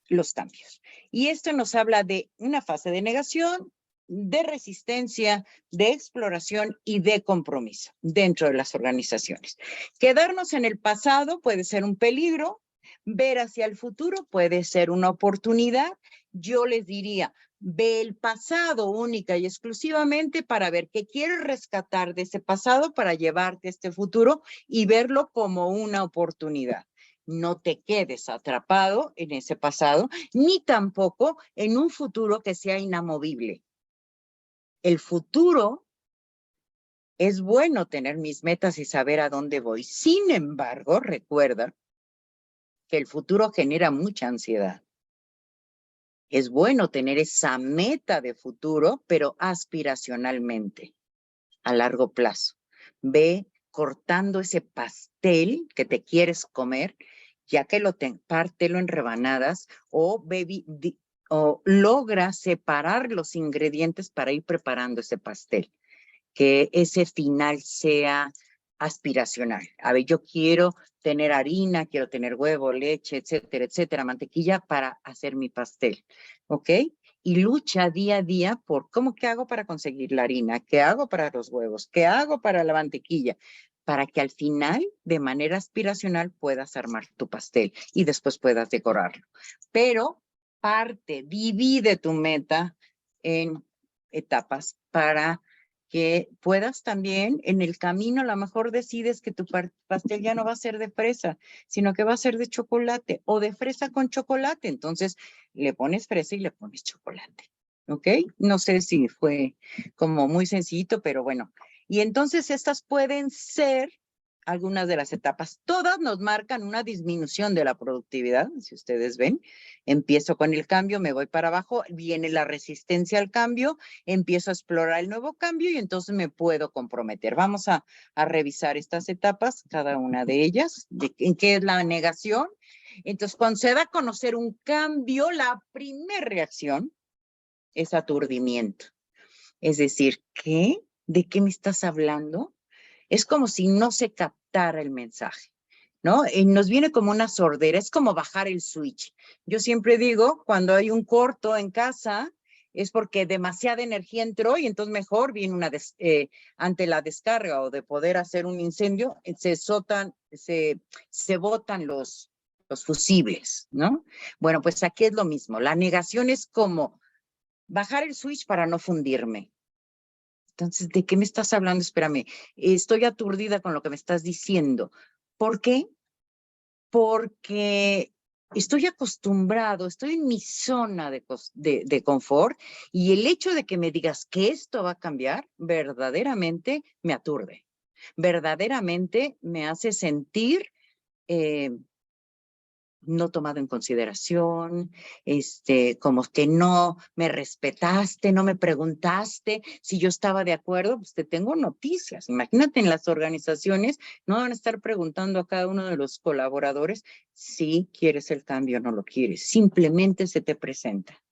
los cambios. Y esto nos habla de una fase de negación, de resistencia, de exploración y de compromiso dentro de las organizaciones. Quedarnos en el pasado puede ser un peligro, ver hacia el futuro puede ser una oportunidad. Yo les diría, ve el pasado única y exclusivamente para ver qué quieres rescatar de ese pasado para llevarte a este futuro y verlo como una oportunidad. No te quedes atrapado en ese pasado, ni tampoco en un futuro que sea inamovible. El futuro es bueno tener mis metas y saber a dónde voy. Sin embargo, recuerda que el futuro genera mucha ansiedad. Es bueno tener esa meta de futuro, pero aspiracionalmente, a largo plazo. Ve cortando ese pastel que te quieres comer, ya que pártelo en rebanadas o logra separar los ingredientes para ir preparando ese pastel. Que ese final sea aspiracional. A ver, yo quiero tener harina, quiero tener huevo, leche, etcétera, mantequilla para hacer mi pastel, ¿ok? Y lucha día a día por qué hago para conseguir la harina, qué hago para los huevos, qué hago para la mantequilla, para que al final, de manera aspiracional, puedas armar tu pastel y después puedas decorarlo. Pero divide tu meta en etapas para que puedas también en el camino, a lo mejor decides que tu pastel ya no va a ser de fresa, sino que va a ser de chocolate o de fresa con chocolate. Entonces le pones fresa y le pones chocolate. ¿Ok? No sé si fue como muy sencillito, pero bueno. Y entonces estas pueden ser algunas de las etapas. Todas nos marcan una disminución de la productividad, si ustedes ven. Empiezo con el cambio, me voy para abajo, viene la resistencia al cambio, empiezo a explorar el nuevo cambio y entonces me puedo comprometer. Vamos a revisar estas etapas, cada una de ellas, en qué es la negación. Entonces, cuando se da a conocer un cambio, la primera reacción es aturdimiento. Es decir, ¿qué? ¿De qué me estás hablando? Es como si no se captara el mensaje, ¿no? Y nos viene como una sordera, es como bajar el switch. Yo siempre digo, cuando hay un corto en casa, es porque demasiada energía entró y entonces mejor viene ante la descarga o de poder hacer un incendio, se botan los fusibles, ¿no? Bueno, pues aquí es lo mismo. La negación es como bajar el switch para no fundirme. Entonces, ¿de qué me estás hablando? Espérame, estoy aturdida con lo que me estás diciendo. ¿Por qué? Porque estoy acostumbrado, estoy en mi zona de confort y el hecho de que me digas que esto va a cambiar, verdaderamente me aturde. Verdaderamente me hace sentir no tomado en consideración, como que no me respetaste, no me preguntaste si yo estaba de acuerdo, pues te tengo noticias. Imagínate en las organizaciones, no van a estar preguntando a cada uno de los colaboradores si quieres el cambio o no lo quieres, simplemente se te presenta.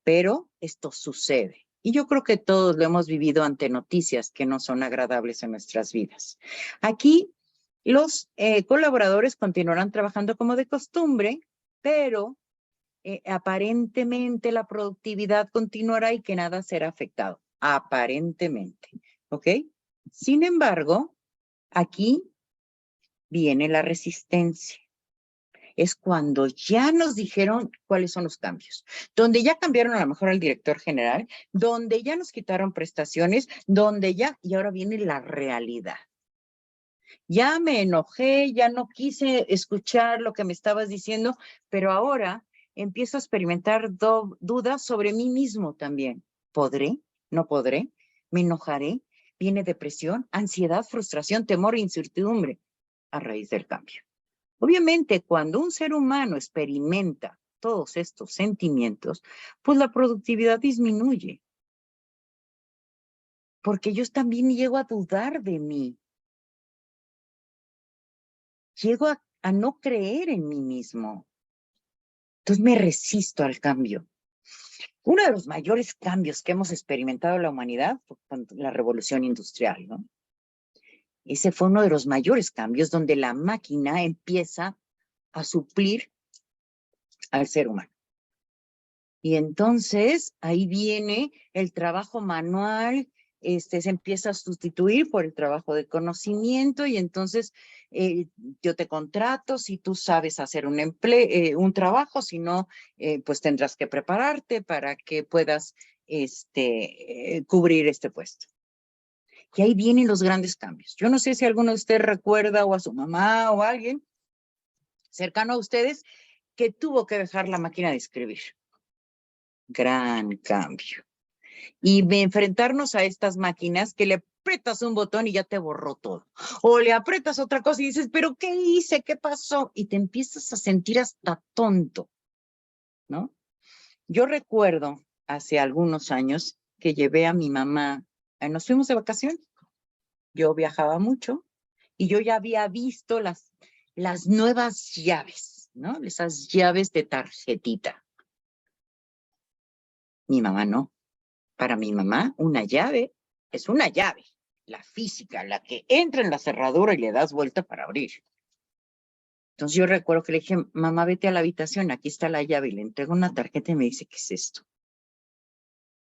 Pero esto sucede. Y yo creo que todos lo hemos vivido ante noticias que no son agradables en nuestras vidas. Aquí los colaboradores continuarán trabajando como de costumbre, pero aparentemente la productividad continuará y que nada será afectado. Aparentemente, ¿ok? Sin embargo, aquí viene la resistencia. Es cuando ya nos dijeron cuáles son los cambios, donde ya cambiaron a lo mejor al director general, donde ya nos quitaron prestaciones, y ahora viene la realidad. Ya me enojé, ya no quise escuchar lo que me estabas diciendo, pero ahora empiezo a experimentar dudas sobre mí mismo también. ¿Podré? ¿No podré? ¿Me enojaré? ¿Viene depresión, ansiedad, frustración, temor e incertidumbre a raíz del cambio? Obviamente, cuando un ser humano experimenta todos estos sentimientos, pues la productividad disminuye. Porque yo también llego a dudar de mí. Llego a no creer en mí mismo. Entonces me resisto al cambio. Uno de los mayores cambios que hemos experimentado en la humanidad fue con la revolución industrial, ¿no? Ese fue uno de los mayores cambios donde la máquina empieza a suplir al ser humano. Y entonces ahí viene el trabajo manual, se empieza a sustituir por el trabajo de conocimiento y entonces yo te contrato si tú sabes hacer un trabajo, si no, pues tendrás que prepararte para que puedas cubrir este puesto. Y ahí vienen los grandes cambios. Yo no sé si alguno de ustedes recuerda o a su mamá o a alguien cercano a ustedes que tuvo que dejar la máquina de escribir. Gran cambio. Y enfrentarnos a estas máquinas que le aprietas un botón y ya te borró todo. O le aprietas otra cosa y dices, ¿pero qué hice? ¿Qué pasó? Y te empiezas a sentir hasta tonto, ¿no? Yo recuerdo hace algunos años que llevé a mi mamá, nos fuimos de vacaciones. Yo viajaba mucho y yo ya había visto las nuevas llaves, ¿no? Esas llaves de tarjetita. Mi mamá no. Para mi mamá, una llave es una llave, la física, la que entra en la cerradura y le das vuelta para abrir. Entonces yo recuerdo que le dije, mamá, vete a la habitación, aquí está la llave, y le entrego una tarjeta y me dice, ¿qué es esto?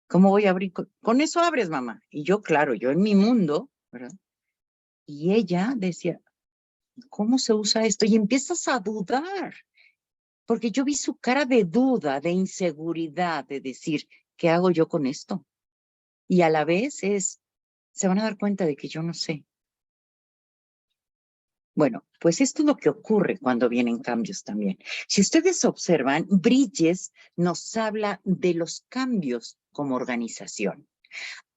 ¿Cómo voy a abrir? Con eso abres, mamá. Y yo, claro, yo en mi mundo, ¿verdad? Y ella decía, ¿cómo se usa esto? Y empiezas a dudar, porque yo vi su cara de duda, de inseguridad, de decir, ¿qué hago yo con esto? Y a la vez se van a dar cuenta de que yo no sé. Bueno, pues esto es lo que ocurre cuando vienen cambios también. Si ustedes observan, Bridges nos habla de los cambios como organización.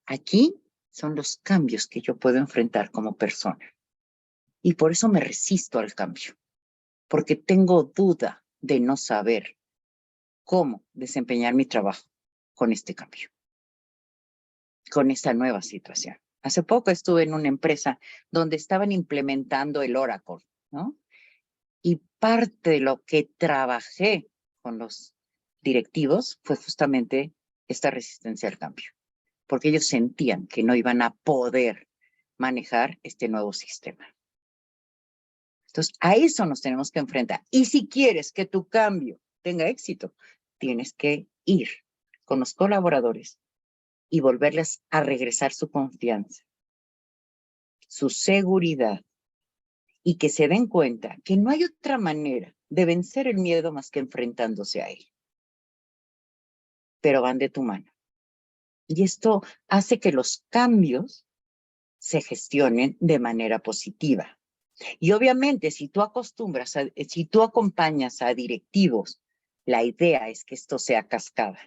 Aquí son los cambios que yo puedo enfrentar como persona. Y por eso me resisto al cambio, porque tengo duda de no saber cómo desempeñar mi trabajo con este cambio, con esta nueva situación. Hace poco estuve en una empresa donde estaban implementando el Oracle, ¿no? Y parte de lo que trabajé con los directivos fue justamente esta resistencia al cambio, porque ellos sentían que no iban a poder manejar este nuevo sistema. Entonces, a eso nos tenemos que enfrentar. Y si quieres que tu cambio tenga éxito, tienes que ir con los colaboradores y volverles a regresar su confianza, su seguridad, y que se den cuenta que no hay otra manera de vencer el miedo más que enfrentándose a él. Pero van de tu mano. Y esto hace que los cambios se gestionen de manera positiva. Y obviamente, si tú acompañas a directivos, la idea es que esto sea cascada,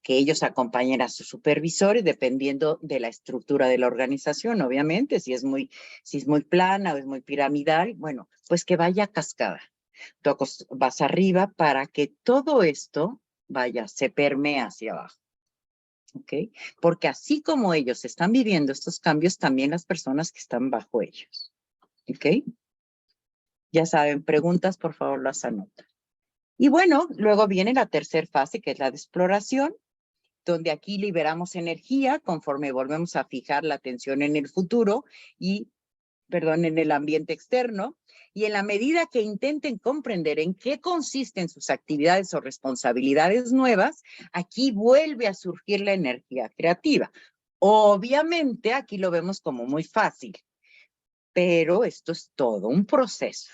que ellos acompañen a sus supervisores dependiendo de la estructura de la organización, obviamente, si es muy plana o es muy piramidal, bueno, pues que vaya cascada. Tú vas arriba para que todo esto se permee hacia abajo. ¿Ok? Porque así como ellos están viviendo estos cambios, también las personas que están bajo ellos. ¿Ok? Ya saben, preguntas, por favor, las anotan. Y bueno, luego viene la tercera fase, que es la de exploración, donde aquí liberamos energía conforme volvemos a fijar la atención en el futuro en el ambiente externo. Y en la medida que intenten comprender en qué consisten sus actividades o responsabilidades nuevas, aquí vuelve a surgir la energía creativa. Obviamente, aquí lo vemos como muy fácil, pero esto es todo un proceso.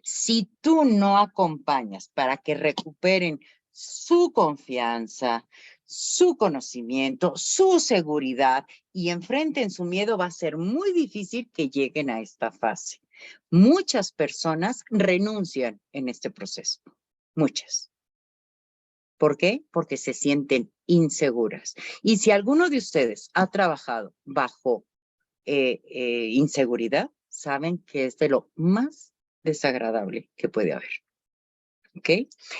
Si tú no acompañas para que recuperen su confianza, su conocimiento, su seguridad y enfrenten su miedo, va a ser muy difícil que lleguen a esta fase. Muchas personas renuncian en este proceso, muchas. ¿Por qué? Porque se sienten inseguras. Y si alguno de ustedes ha trabajado bajo inseguridad, saben que es de lo más desagradable que puede haber. ¿Ok?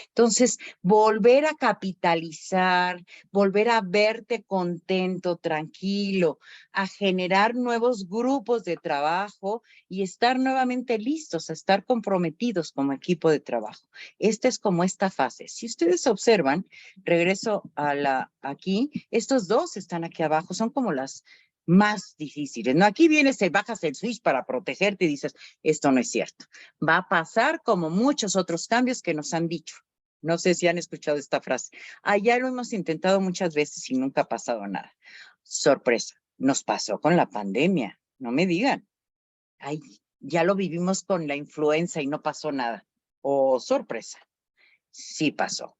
Entonces, volver a capitalizar, volver a verte contento, tranquilo, a generar nuevos grupos de trabajo y estar nuevamente listos, a estar comprometidos como equipo de trabajo. Esta es como esta fase. Si ustedes observan, regreso aquí, estos dos están aquí abajo, son como las más difíciles, ¿no? Aquí bajas el switch para protegerte y dices, esto no es cierto. Va a pasar como muchos otros cambios que nos han dicho. No sé si han escuchado esta frase. Ya lo hemos intentado muchas veces y nunca ha pasado nada. Sorpresa, nos pasó con la pandemia, no me digan. Ya lo vivimos con la influenza y no pasó nada. Sorpresa, sí pasó,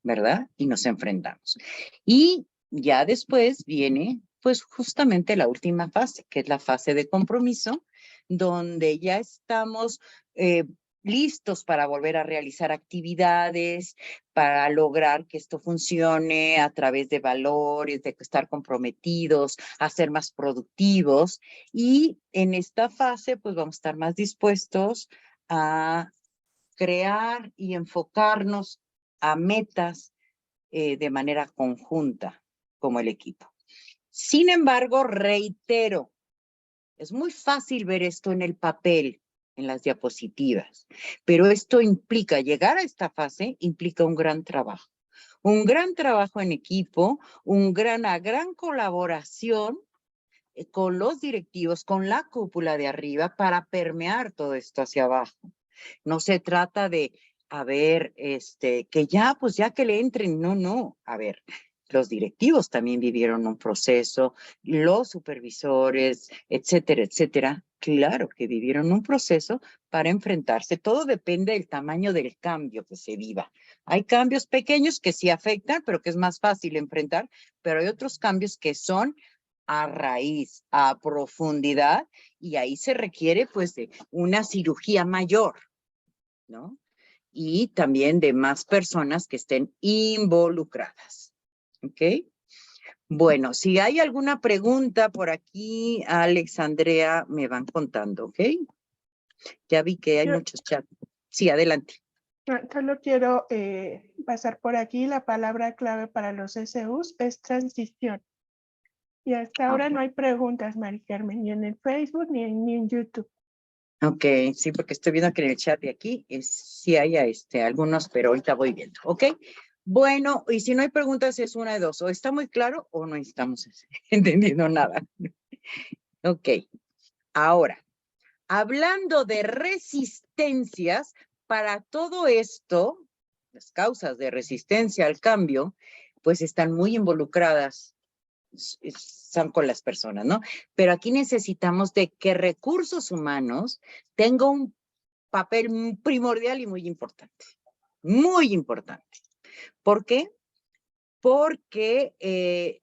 ¿verdad? Y nos enfrentamos. Y ya después viene pues justamente la última fase, que es la fase de compromiso, donde ya estamos listos para volver a realizar actividades, para lograr que esto funcione a través de valores, de estar comprometidos, a ser más productivos. Y en esta fase, pues vamos a estar más dispuestos a crear y enfocarnos a metas de manera conjunta como el equipo. Sin embargo, reitero, es muy fácil ver esto en el papel, en las diapositivas, pero esto implica, llegar a esta fase implica un gran trabajo en equipo, una gran colaboración con los directivos, con la cúpula de arriba para permear todo esto hacia abajo. No se trata de, que ya que le entren, no, los directivos también vivieron un proceso, los supervisores, etcétera, etcétera, claro que vivieron un proceso para enfrentarse. Todo depende del tamaño del cambio que se viva. Hay cambios pequeños que sí afectan, pero que es más fácil enfrentar, pero hay otros cambios que son a raíz, a profundidad, y ahí se requiere pues de una cirugía mayor, ¿no? Y también de más personas que estén involucradas, ¿ok? Bueno, si hay alguna pregunta por aquí, Alex, Andrea, me van contando, ¿ok? Ya vi que hay muchos chats. Sí, adelante. Solo quiero pasar por aquí. La palabra clave para los SUs es transición. Y hasta ahora no hay preguntas, Mari Carmen, ni en el Facebook ni en YouTube. Ok, sí, porque estoy viendo que en el chat de aquí sí hay algunos, pero ahorita voy viendo, ¿ok? Bueno, y si no hay preguntas es una de dos, o está muy claro o no estamos entendiendo nada. Ok, ahora, hablando de resistencias, para todo esto, las causas de resistencia al cambio, pues están muy involucradas, son con las personas, ¿no? Pero aquí necesitamos de que recursos humanos tengan un papel primordial y muy importante. Muy importante. ¿Por qué? Porque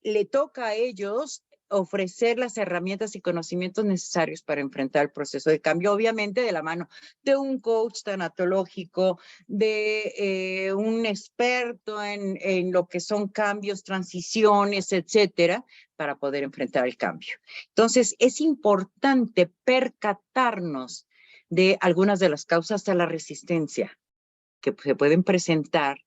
le toca a ellos ofrecer las herramientas y conocimientos necesarios para enfrentar el proceso de cambio, obviamente de la mano de un coach tanatológico, de un experto en lo que son cambios, transiciones, etcétera, para poder enfrentar el cambio. Entonces, es importante percatarnos de algunas de las causas de la resistencia que se pueden presentar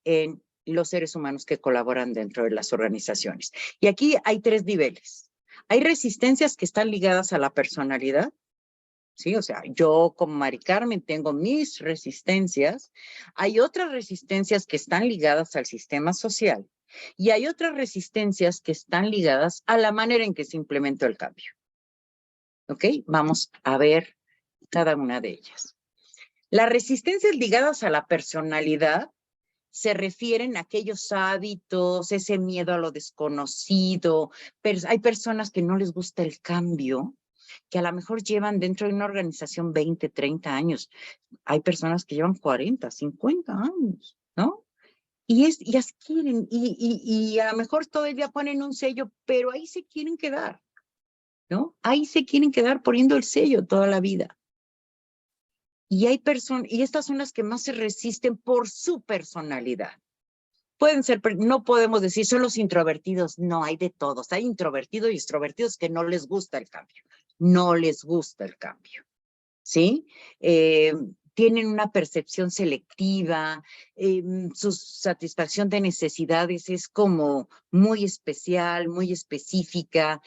en los seres humanos que colaboran dentro de las organizaciones. Y aquí hay tres niveles. Hay resistencias que están ligadas a la personalidad, ¿sí? O sea, yo como Mari Carmen tengo mis resistencias. Hay otras resistencias que están ligadas al sistema social y hay otras resistencias que están ligadas a la manera en que se implementó el cambio. ¿Ok? Vamos a ver cada una de ellas. Las resistencias ligadas a la personalidad se refieren a aquellos hábitos, ese miedo a lo desconocido. Pero hay personas que no les gusta el cambio, que a lo mejor llevan dentro de una organización 20, 30 años. Hay personas que llevan 40, 50 años, ¿no? Y así quieren, y a lo mejor todo el día ponen un sello, pero ahí se quieren quedar, ¿no? Ahí se quieren quedar poniendo el sello toda la vida. Y hay personas, y estas son las que más se resisten por su personalidad. Pueden ser, no podemos decir son los introvertidos, no, hay de todos, hay introvertidos y extrovertidos que no les gusta el cambio, no les gusta el cambio, ¿sí? Tienen una percepción selectiva, su satisfacción de necesidades es como muy especial, muy específica,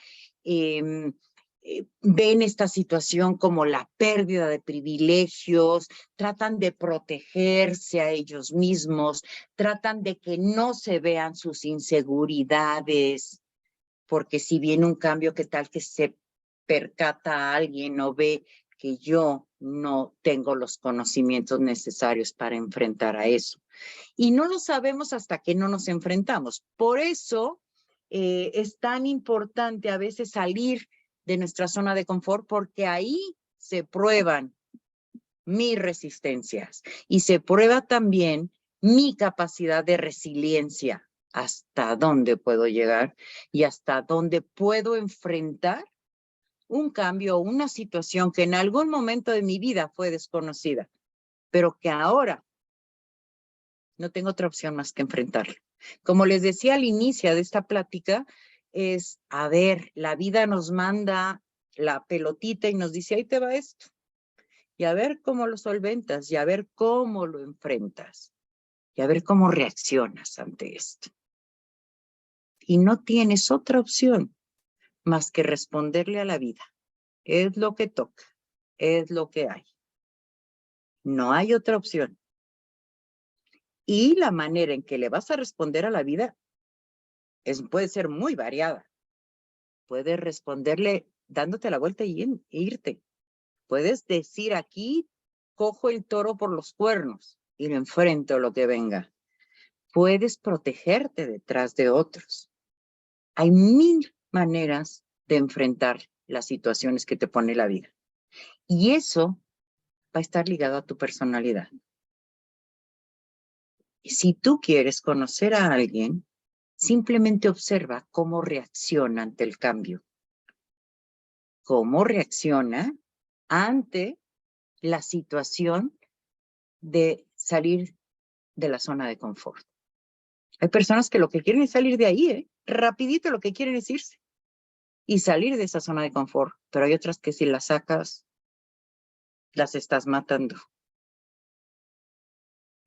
ven esta situación como la pérdida de privilegios, tratan de protegerse a ellos mismos, tratan de que no se vean sus inseguridades, porque si viene un cambio, ¿qué tal que se percata a alguien o ve que yo no tengo los conocimientos necesarios para enfrentar a eso? Y no lo sabemos hasta que no nos enfrentamos. Por eso es tan importante a veces salir de nuestra zona de confort, porque ahí se prueban mis resistencias y se prueba también mi capacidad de resiliencia, hasta dónde puedo llegar y hasta dónde puedo enfrentar un cambio o una situación que en algún momento de mi vida fue desconocida, pero que ahora no tengo otra opción más que enfrentarlo. Como les decía al inicio de esta plática, es, a ver, la vida nos manda la pelotita y nos dice, ahí te va esto. Y a ver cómo lo solventas, y a ver cómo lo enfrentas, y a ver cómo reaccionas ante esto. Y no tienes otra opción más que responderle a la vida. Es lo que toca, es lo que hay. No hay otra opción. Y la manera en que le vas a responder a la vida puede ser muy variada. Puedes responderle dándote la vuelta e irte. Puedes decir aquí, cojo el toro por los cuernos y lo enfrento lo que venga. Puedes protegerte detrás de otros. Hay 1000 maneras de enfrentar las situaciones que te pone la vida. Y eso va a estar ligado a tu personalidad. Y si tú quieres conocer a alguien, Simplemente observa cómo reacciona ante el cambio. Cómo reacciona ante la situación de salir de la zona de confort. Hay personas que lo que quieren es salir de ahí, rapidito lo que quieren es irse y salir de esa zona de confort, pero hay otras que si las sacas, las estás matando.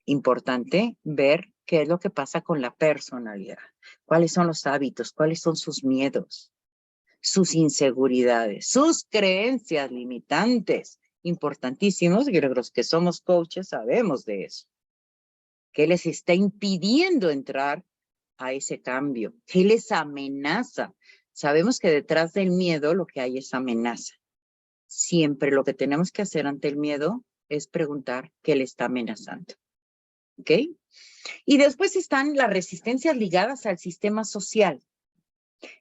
Importante ver qué es lo que pasa con la personalidad, cuáles son los hábitos, cuáles son sus miedos, sus inseguridades, sus creencias limitantes, importantísimos, y los que somos coaches sabemos de eso. ¿Qué les está impidiendo entrar a ese cambio? ¿Qué les amenaza? Sabemos que detrás del miedo lo que hay es amenaza. Siempre lo que tenemos que hacer ante el miedo es preguntar qué le está amenazando. ¿Ok? Y después están las resistencias ligadas al sistema social,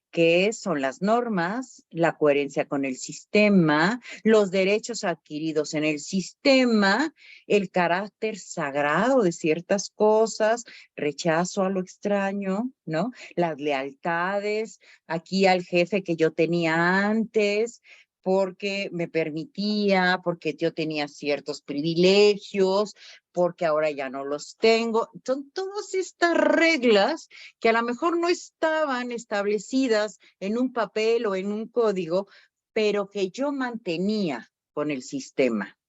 que son las normas, la coherencia con el sistema, los derechos adquiridos en el sistema, el carácter sagrado de ciertas cosas, rechazo a lo extraño, ¿no? Las lealtades, aquí al jefe que yo tenía antes, porque me permitía, porque yo tenía ciertos privilegios, porque ahora ya no los tengo. Son todas estas reglas que a lo mejor no estaban establecidas en un papel o en un código, pero que yo mantenía con el sistema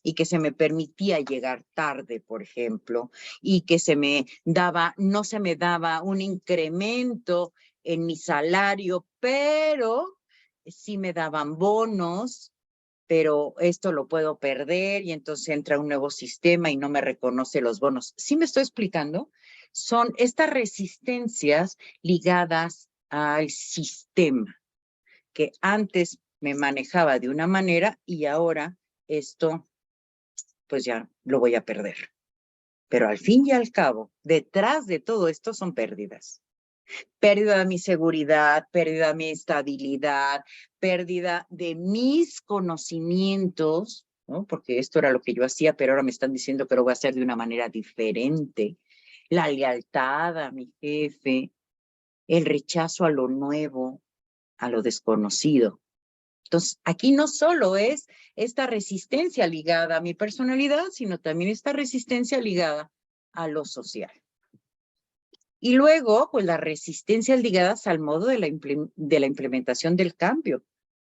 y que se me permitía llegar tarde, por ejemplo, y que no se me daba un incremento en mi salario, pero sí me daban bonos, pero esto lo puedo perder y entonces entra un nuevo sistema y no me reconoce los bonos. ¿Sí me estoy explicando? Son estas resistencias ligadas al sistema, que antes me manejaba de una manera y ahora esto, pues ya lo voy a perder. Pero al fin y al cabo, detrás de todo esto son pérdidas. Pérdida de mi seguridad, pérdida de mi estabilidad, pérdida de mis conocimientos, ¿no? Porque esto era lo que yo hacía, pero ahora me están diciendo que lo voy a hacer de una manera diferente. La lealtad a mi jefe, el rechazo a lo nuevo, a lo desconocido. Entonces, aquí no solo es esta resistencia ligada a mi personalidad, sino también esta resistencia ligada a lo social. Y luego, pues las resistencias ligadas al modo de la implementación del cambio.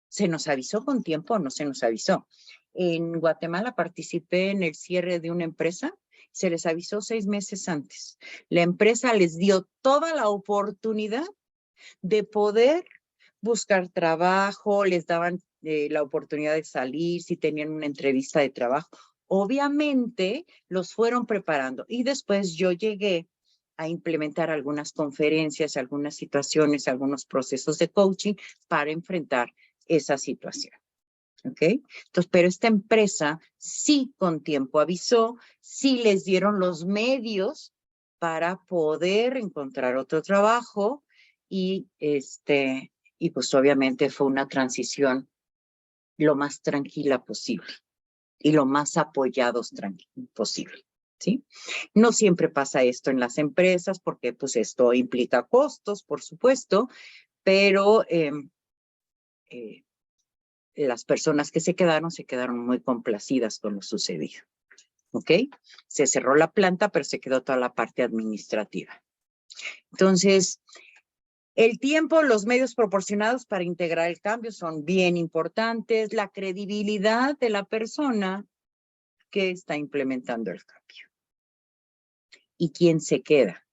¿Se nos avisó con tiempo o no se nos avisó? En Guatemala participé en el cierre de una empresa, se les avisó 6 meses antes. La empresa les dio toda la oportunidad de poder buscar trabajo, les daban la oportunidad de salir, si tenían una entrevista de trabajo. Obviamente los fueron preparando y después yo llegué a implementar algunas conferencias, algunas situaciones, algunos procesos de coaching para enfrentar esa situación. ¿Ok? Entonces, pero esta empresa sí con tiempo avisó, sí les dieron los medios para poder encontrar otro trabajo y pues obviamente fue una transición lo más tranquila posible y lo más apoyados posible. ¿Sí? No siempre pasa esto en las empresas porque pues esto implica costos, por supuesto, pero las personas que se quedaron muy complacidas con lo sucedido. ¿Ok? Se cerró la planta, pero se quedó toda la parte administrativa. Entonces, el tiempo, los medios proporcionados para integrar el cambio son bien importantes, la credibilidad de la persona que está implementando el cambio. Y quién se queda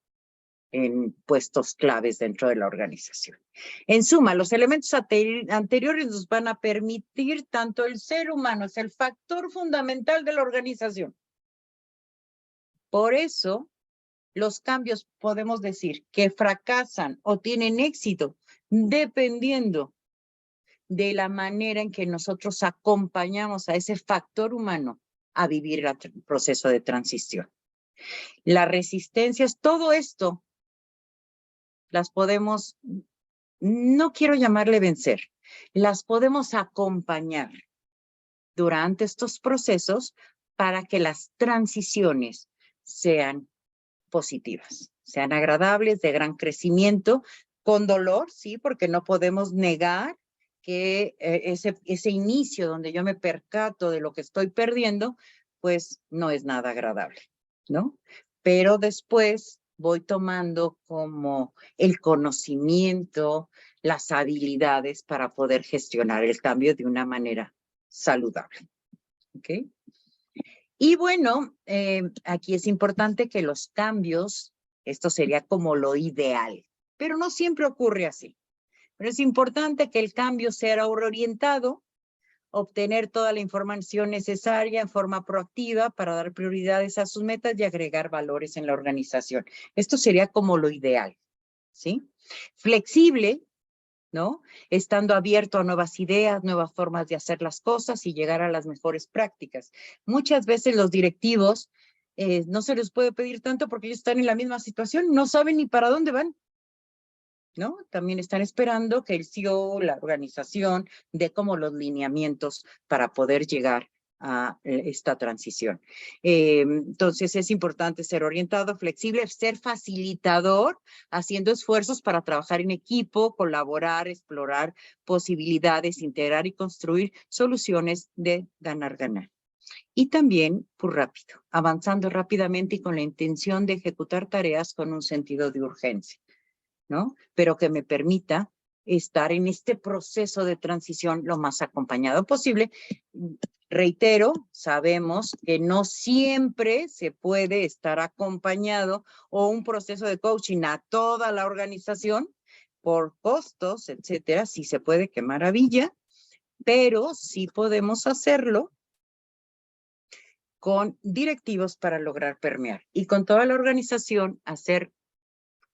en puestos claves dentro de la organización. En suma, los elementos anteriores nos van a permitir, tanto el ser humano es el factor fundamental de la organización. Por eso, los cambios podemos decir que fracasan o tienen éxito dependiendo de la manera en que nosotros acompañamos a ese factor humano a vivir el proceso de transición. Las resistencias, todo esto, las podemos, no quiero llamarle vencer, las podemos acompañar durante estos procesos para que las transiciones sean positivas, sean agradables, de gran crecimiento, con dolor, sí, porque no podemos negar que ese inicio donde yo me percato de lo que estoy perdiendo, pues no es nada agradable, ¿no? Pero después voy tomando como el conocimiento, las habilidades para poder gestionar el cambio de una manera saludable, ¿ok? Y bueno, aquí es importante que los cambios, esto sería como lo ideal, pero no siempre ocurre así. Pero es importante que el cambio sea orientado, obtener toda la información necesaria en forma proactiva para dar prioridades a sus metas y agregar valores en la organización. Esto sería como lo ideal, ¿sí? Flexible, ¿no? Estando abierto a nuevas ideas, nuevas formas de hacer las cosas y llegar a las mejores prácticas. Muchas veces los directivos no se les puede pedir tanto porque ellos están en la misma situación, no saben ni para dónde van, ¿no? También están esperando que el CEO, la organización, dé como los lineamientos para poder llegar a esta transición. Entonces es importante ser orientado, flexible, ser facilitador, haciendo esfuerzos para trabajar en equipo, colaborar, explorar posibilidades, integrar y construir soluciones de ganar-ganar. Y también, pues rápido, avanzando rápidamente y con la intención de ejecutar tareas con un sentido de urgencia, ¿no? Pero que me permita estar en este proceso de transición lo más acompañado posible. Reitero, sabemos que no siempre se puede estar acompañado o un proceso de coaching a toda la organización por costos, etcétera. Sí se puede, qué maravilla, pero sí podemos hacerlo con directivos para lograr permear y con toda la organización hacer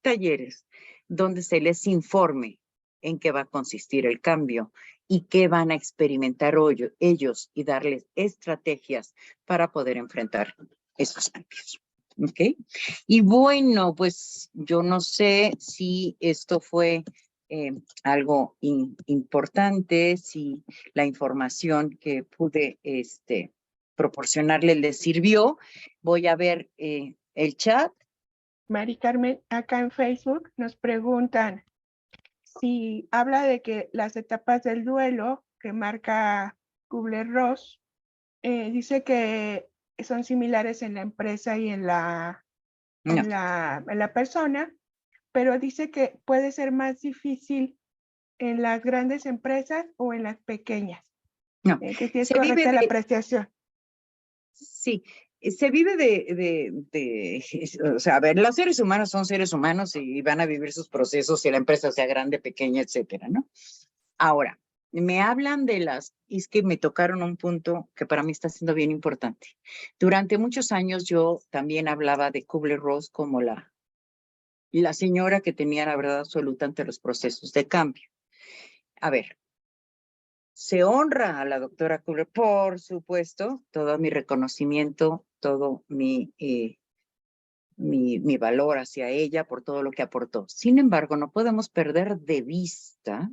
talleres donde se les informe en qué va a consistir el cambio y qué van a experimentar ellos y darles estrategias para poder enfrentar esos cambios. ¿Ok? Y bueno, pues yo no sé si esto fue algo importante, si la información que pude proporcionarle les sirvió. Voy a ver el chat. Mari Carmen, acá en Facebook nos preguntan si habla de que las etapas del duelo que marca Kubler-Ross, dice que son similares en la empresa y en la persona, pero dice que puede ser más difícil en las grandes empresas o en las pequeñas. No. Que sí es correcta la apreciación. Sí, se vive o sea, a ver, los seres humanos son seres humanos y van a vivir sus procesos, si la empresa sea grande, pequeña, etcétera, ¿no? Ahora, me hablan es que me tocaron un punto que para mí está siendo bien importante. Durante muchos años yo también hablaba de Kubler-Ross como la señora que tenía la verdad absoluta ante los procesos de cambio. A ver, se honra a la doctora Kubler, por supuesto, todo mi reconocimiento, todo mi valor hacia ella por todo lo que aportó. Sin embargo, no podemos perder de vista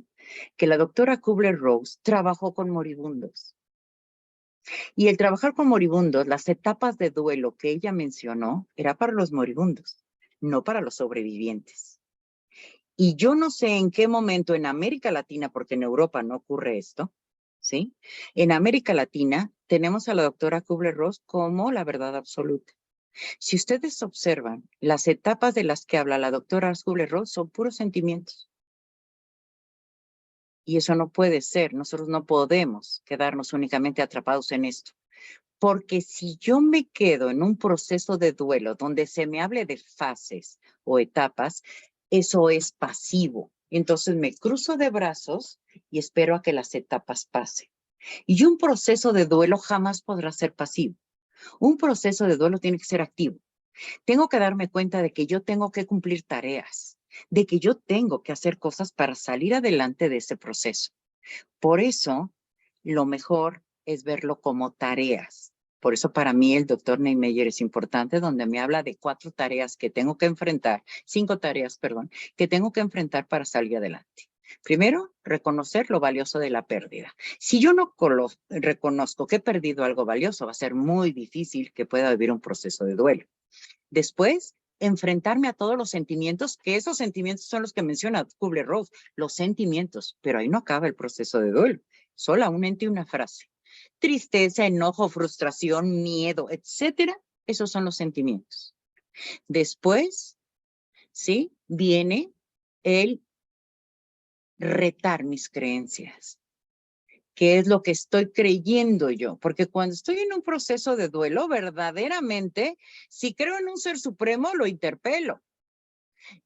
que la doctora Kubler-Ross trabajó con moribundos. Y el trabajar con moribundos, las etapas de duelo que ella mencionó, era para los moribundos, no para los sobrevivientes. Y yo no sé en qué momento en América Latina, porque en Europa no ocurre esto, ¿sí? En América Latina tenemos a la doctora Kubler-Ross como la verdad absoluta. Si ustedes observan, las etapas de las que habla la doctora Kubler-Ross son puros sentimientos. Y eso no puede ser. Nosotros no podemos quedarnos únicamente atrapados en esto. Porque si yo me quedo en un proceso de duelo donde se me hable de fases o etapas, eso es pasivo. Entonces me cruzo de brazos y espero a que las etapas pasen. Y un proceso de duelo jamás podrá ser pasivo. Un proceso de duelo tiene que ser activo. Tengo que darme cuenta de que yo tengo que cumplir tareas, de que yo tengo que hacer cosas para salir adelante de ese proceso. Por eso, lo mejor es verlo como tareas. Por eso para mí el doctor Neymeyer es importante, donde me habla de 4 tareas que tengo que enfrentar, 5 tareas, perdón, que tengo que enfrentar para salir adelante. Primero, reconocer lo valioso de la pérdida. Si yo no reconozco que he perdido algo valioso, va a ser muy difícil que pueda vivir un proceso de duelo. Después, enfrentarme a todos los sentimientos, que esos sentimientos son los que menciona Kubler-Ross, los sentimientos, pero ahí no acaba el proceso de duelo, solamente una frase. Tristeza, enojo, frustración, miedo, etcétera, esos son los sentimientos. Después, ¿sí? Viene el retar mis creencias. ¿Qué es lo que estoy creyendo yo? Porque cuando estoy en un proceso de duelo, verdaderamente, si creo en un ser supremo, lo interpelo.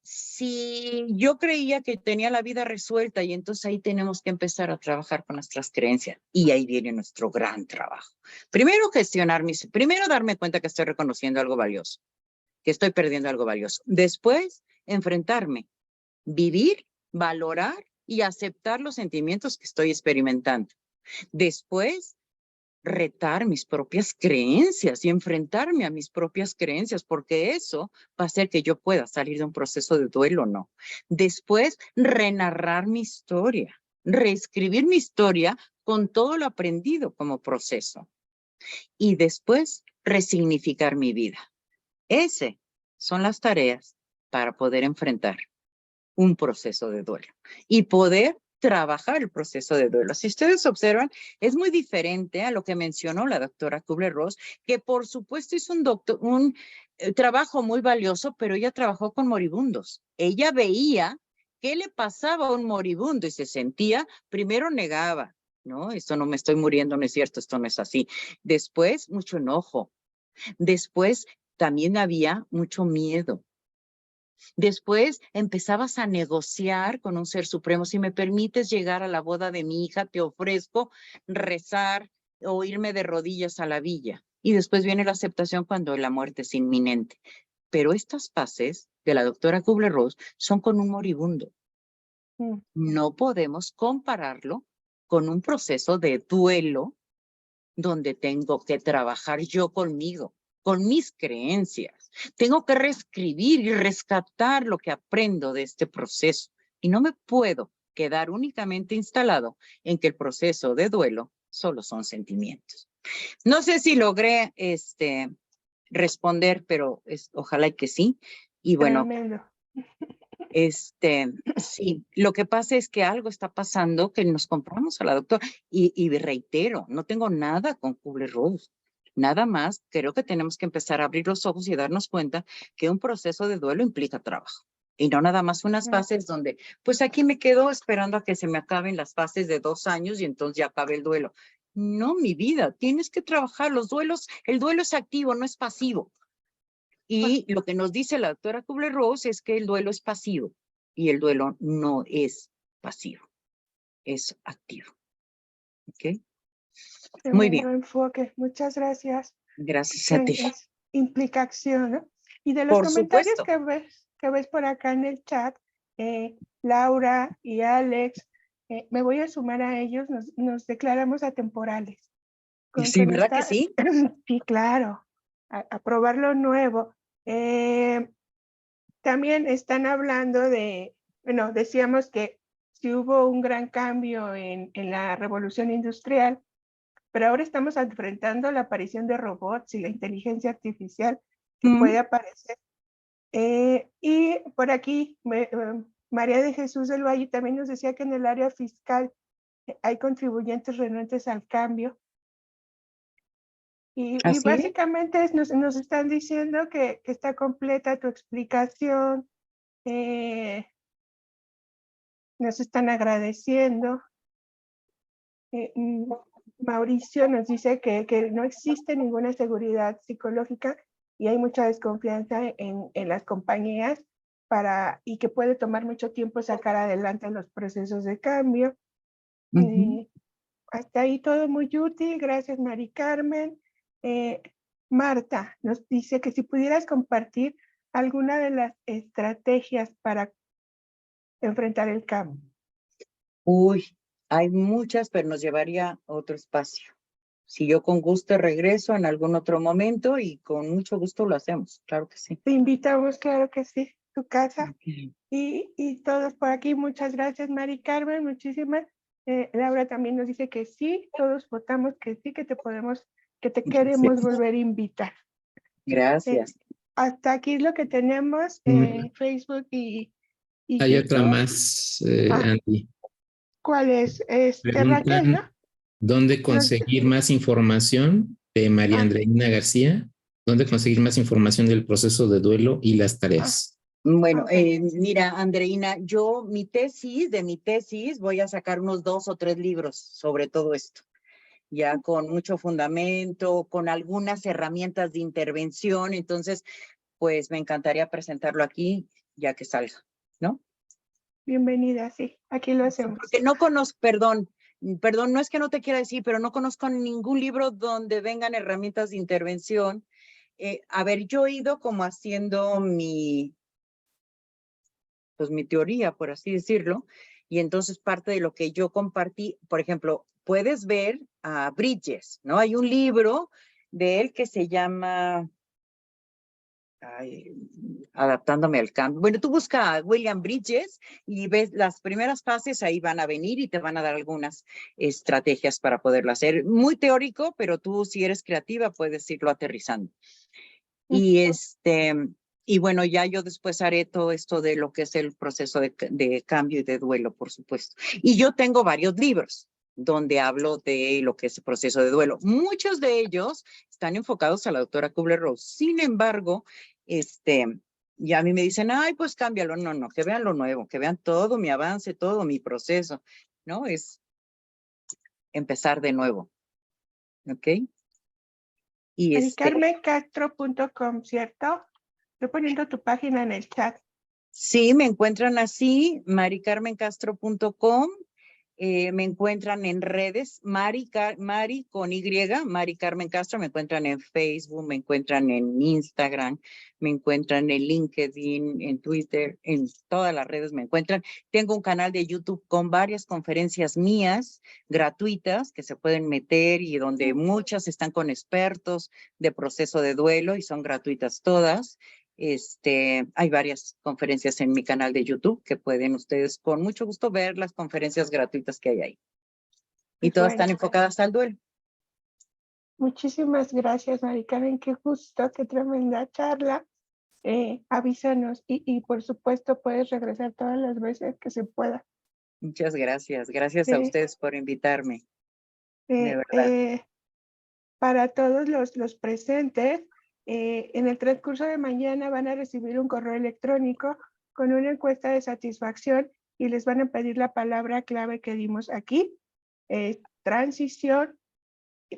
Si yo creía que tenía la vida resuelta, y entonces ahí tenemos que empezar a trabajar con nuestras creencias. Y ahí viene nuestro gran trabajo. Primero, primero darme cuenta que estoy reconociendo algo valioso, que estoy perdiendo algo valioso. Después, enfrentarme, vivir, valorar y aceptar los sentimientos que estoy experimentando. Después, retar mis propias creencias y enfrentarme a mis propias creencias, porque eso va a hacer que yo pueda salir de un proceso de duelo, ¿no? Después, renarrar mi historia, reescribir mi historia con todo lo aprendido como proceso. Y después, resignificar mi vida. Esas son las tareas para poder enfrentar un proceso de duelo y poder trabajar el proceso de duelo. Si ustedes observan, es muy diferente a lo que mencionó la doctora Kubler-Ross, que por supuesto hizo un trabajo muy valioso, pero ella trabajó con moribundos. Ella veía qué le pasaba a un moribundo y se sentía, primero negaba, ¿no? Esto no me estoy muriendo, no es cierto, esto no es así. Después, mucho enojo. Después, también había mucho miedo. Después empezabas a negociar con un ser supremo. Si me permites llegar a la boda de mi hija, te ofrezco rezar o irme de rodillas a la villa. Y después viene la aceptación cuando la muerte es inminente. Pero estas fases de la doctora Kubler-Ross son con un moribundo. No podemos compararlo con un proceso de duelo donde tengo que trabajar yo conmigo, con mis creencias. Tengo que reescribir y rescatar lo que aprendo de este proceso. Y no me puedo quedar únicamente instalado en que el proceso de duelo solo son sentimientos. No sé si logré responder, pero ojalá y que sí. Y bueno, Tremendo. sí, lo que pasa es que algo está pasando que nos compramos a la doctora y reitero, no tengo nada con Kubler-Ross, nada más. Creo que tenemos que empezar a abrir los ojos y darnos cuenta que un proceso de duelo implica trabajo y no nada más unas fases donde, pues aquí me quedo esperando a que se me acaben las fases de 2 años y entonces ya acabe el duelo. No, mi vida, tienes que trabajar los duelos. El duelo es activo, no es pasivo. Y lo que nos dice la doctora Kubler-Ross es que el duelo es pasivo y el duelo no es pasivo, es activo. ¿Ok? Muy bien. Enfoque. Muchas gracias. Gracias a ti. Implica acción, ¿no? Y de los Por comentarios supuesto. que ves por acá en el chat, Laura y Alex, me voy a sumar a ellos, nos declaramos atemporales. Sí, ¿verdad que sí? Sí, claro, a probar lo nuevo. También están hablando de, bueno, decíamos que sí hubo un gran cambio en la revolución industrial, pero ahora estamos enfrentando la aparición de robots y la inteligencia artificial que puede aparecer. Y por aquí, María de Jesús del Valle también nos decía que en el área fiscal hay contribuyentes renuentes al cambio. Y básicamente nos están diciendo que está completa tu explicación, nos están agradeciendo. Mauricio nos dice que no existe ninguna seguridad psicológica y hay mucha desconfianza en las compañías y que puede tomar mucho tiempo sacar adelante los procesos de cambio. Hasta ahí todo muy útil. Gracias, Mari Carmen. Marta nos dice que si pudieras compartir alguna de las estrategias para enfrentar el cambio. Uy, hay muchas, pero nos llevaría a otro espacio. Si yo con gusto regreso en algún otro momento y con mucho gusto lo hacemos, claro que sí. Te invitamos, claro que sí, tu casa. Y todos por aquí, muchas gracias, Mari Carmen, muchísimas. Laura también nos dice que sí, todos votamos que sí, que te queremos volver a invitar. Gracias. hasta aquí lo que tenemos en Facebook y Hay otra YouTube. más, Andy. ¿Cuál es? Raquel, ¿no? Preguntan dónde conseguir más información de María Andreina García, dónde conseguir más información del proceso de duelo y las tareas. Bueno, Ok. mira, Andreina, de mi tesis voy a sacar unos 2 o 3 libros sobre todo esto, ya con mucho fundamento, con algunas herramientas de intervención, entonces, pues me encantaría presentarlo aquí ya que salga, ¿no? Bienvenida, sí, aquí lo hacemos. Porque no conozco, perdón, no es que no te quiera decir, pero no conozco ningún libro donde vengan herramientas de intervención. A ver, yo he ido como haciendo mi teoría, por así decirlo, y entonces parte de lo que yo compartí, por ejemplo, puedes ver a Bridges, ¿no? Hay un libro de él que se llama Adaptándome al cambio. Bueno, tú busca a William Bridges y ves las primeras fases, ahí van a venir y te van a dar algunas estrategias para poderlo hacer. Muy teórico, pero tú si eres creativa puedes irlo aterrizando. Y bueno, ya yo después haré todo esto de lo que es el proceso de cambio y de duelo, por supuesto. Y yo tengo varios libros donde hablo de lo que es el proceso de duelo. Muchos de ellos están enfocados a la doctora Kubler-Ross. Sin embargo, y a mí me dicen, ay, pues cámbialo. No, que vean lo nuevo, que vean todo mi avance, todo mi proceso, ¿no? Es empezar de nuevo, ¿ok? Y maricarmencastro.com, ¿cierto? Estoy poniendo tu página en el chat. Sí, me encuentran así, maricarmencastro.com, me encuentran en redes, Mari con Y, Mari Carmen Castro, me encuentran en Facebook, me encuentran en Instagram, me encuentran en LinkedIn, en Twitter, en todas las redes me encuentran. Tengo un canal de YouTube con varias conferencias mías gratuitas que se pueden meter y donde muchas están con expertos de proceso de duelo y son gratuitas todas. Hay varias conferencias en mi canal de YouTube que pueden ustedes con mucho gusto ver las conferencias gratuitas que hay ahí. Y todas están enfocadas al duelo. Muchísimas gracias, Mari Carmen. Qué gusto, qué tremenda charla. Avísanos y por supuesto puedes regresar todas las veces que se pueda. Muchas gracias. Gracias a ustedes por invitarme. De verdad. Para todos los presentes, en el transcurso de mañana van a recibir un correo electrónico con una encuesta de satisfacción y les van a pedir la palabra clave que dimos aquí, transición,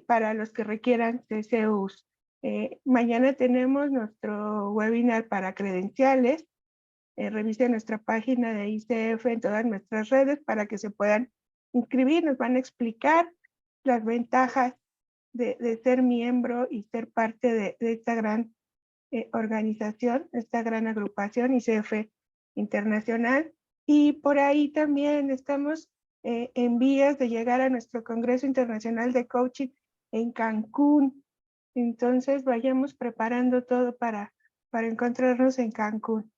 para los que requieran CCUs. Mañana tenemos nuestro webinar para credenciales. Revisen nuestra página de ICF en todas nuestras redes para que se puedan inscribir. Nos van a explicar las ventajas de ser miembro y ser parte de esta gran organización, esta gran agrupación ICF Internacional. Y por ahí también estamos en vías de llegar a nuestro Congreso Internacional de Coaching en Cancún. Entonces vayamos preparando todo para encontrarnos en Cancún.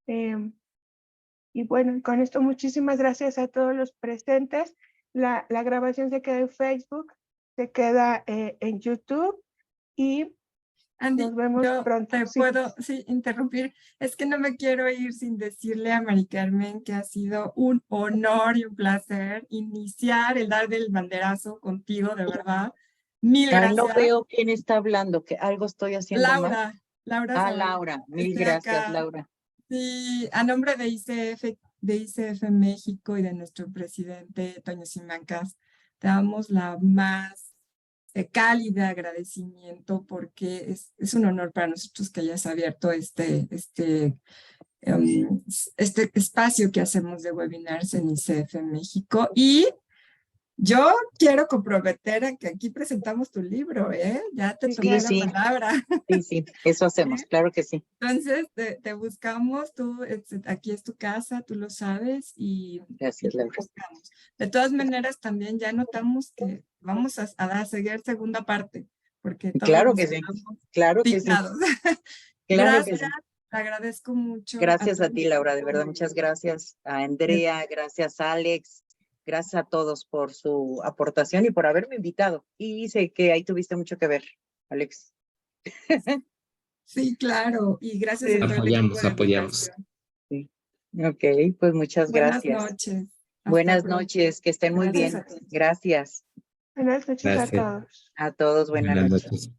Y bueno, con esto muchísimas gracias a todos los presentes. La grabación se queda en Facebook, se queda en YouTube y Andy, nos vemos pronto. ¿Te puedo interrumpir? Es que no me quiero ir sin decirle a Mari Carmen que ha sido un honor y un placer iniciar el dar del banderazo contigo, de verdad. Mil gracias. No veo quién está hablando, que algo estoy haciendo mal. Laura. Laura, mil gracias, acá. Laura. Sí, a nombre de ICF México y de nuestro presidente Toño Simancas, te damos la más cálida agradecimiento porque es un honor para nosotros que hayas abierto este espacio que hacemos de webinars en ICF México. Y yo quiero comprometer a que aquí presentamos tu libro, ¿eh? Ya te tomé la palabra. Sí, eso hacemos, claro que sí. Entonces, te buscamos, aquí es tu casa, tú lo sabes, y gracias, Laura. De todas maneras, también ya notamos que vamos a seguir segunda parte, porque claro que sí, claro que sí. Gracias, te agradezco mucho. Gracias a ti, Laura, de verdad, muchas gracias a Andrea, gracias a Alex, gracias a todos por su aportación y por haberme invitado. Y sé que ahí tuviste mucho que ver, Alex. Sí, claro. Y gracias Sí. a todo el Apoyamos, equipo de apoyamos. educación. Ok, pues muchas Buenas gracias. noches. Hasta Buenas pronto. noches, que estén muy Gracias bien. a ti. Gracias Buenas noches a Gracias. todos. a todos. Buenas Buenas noches. noches.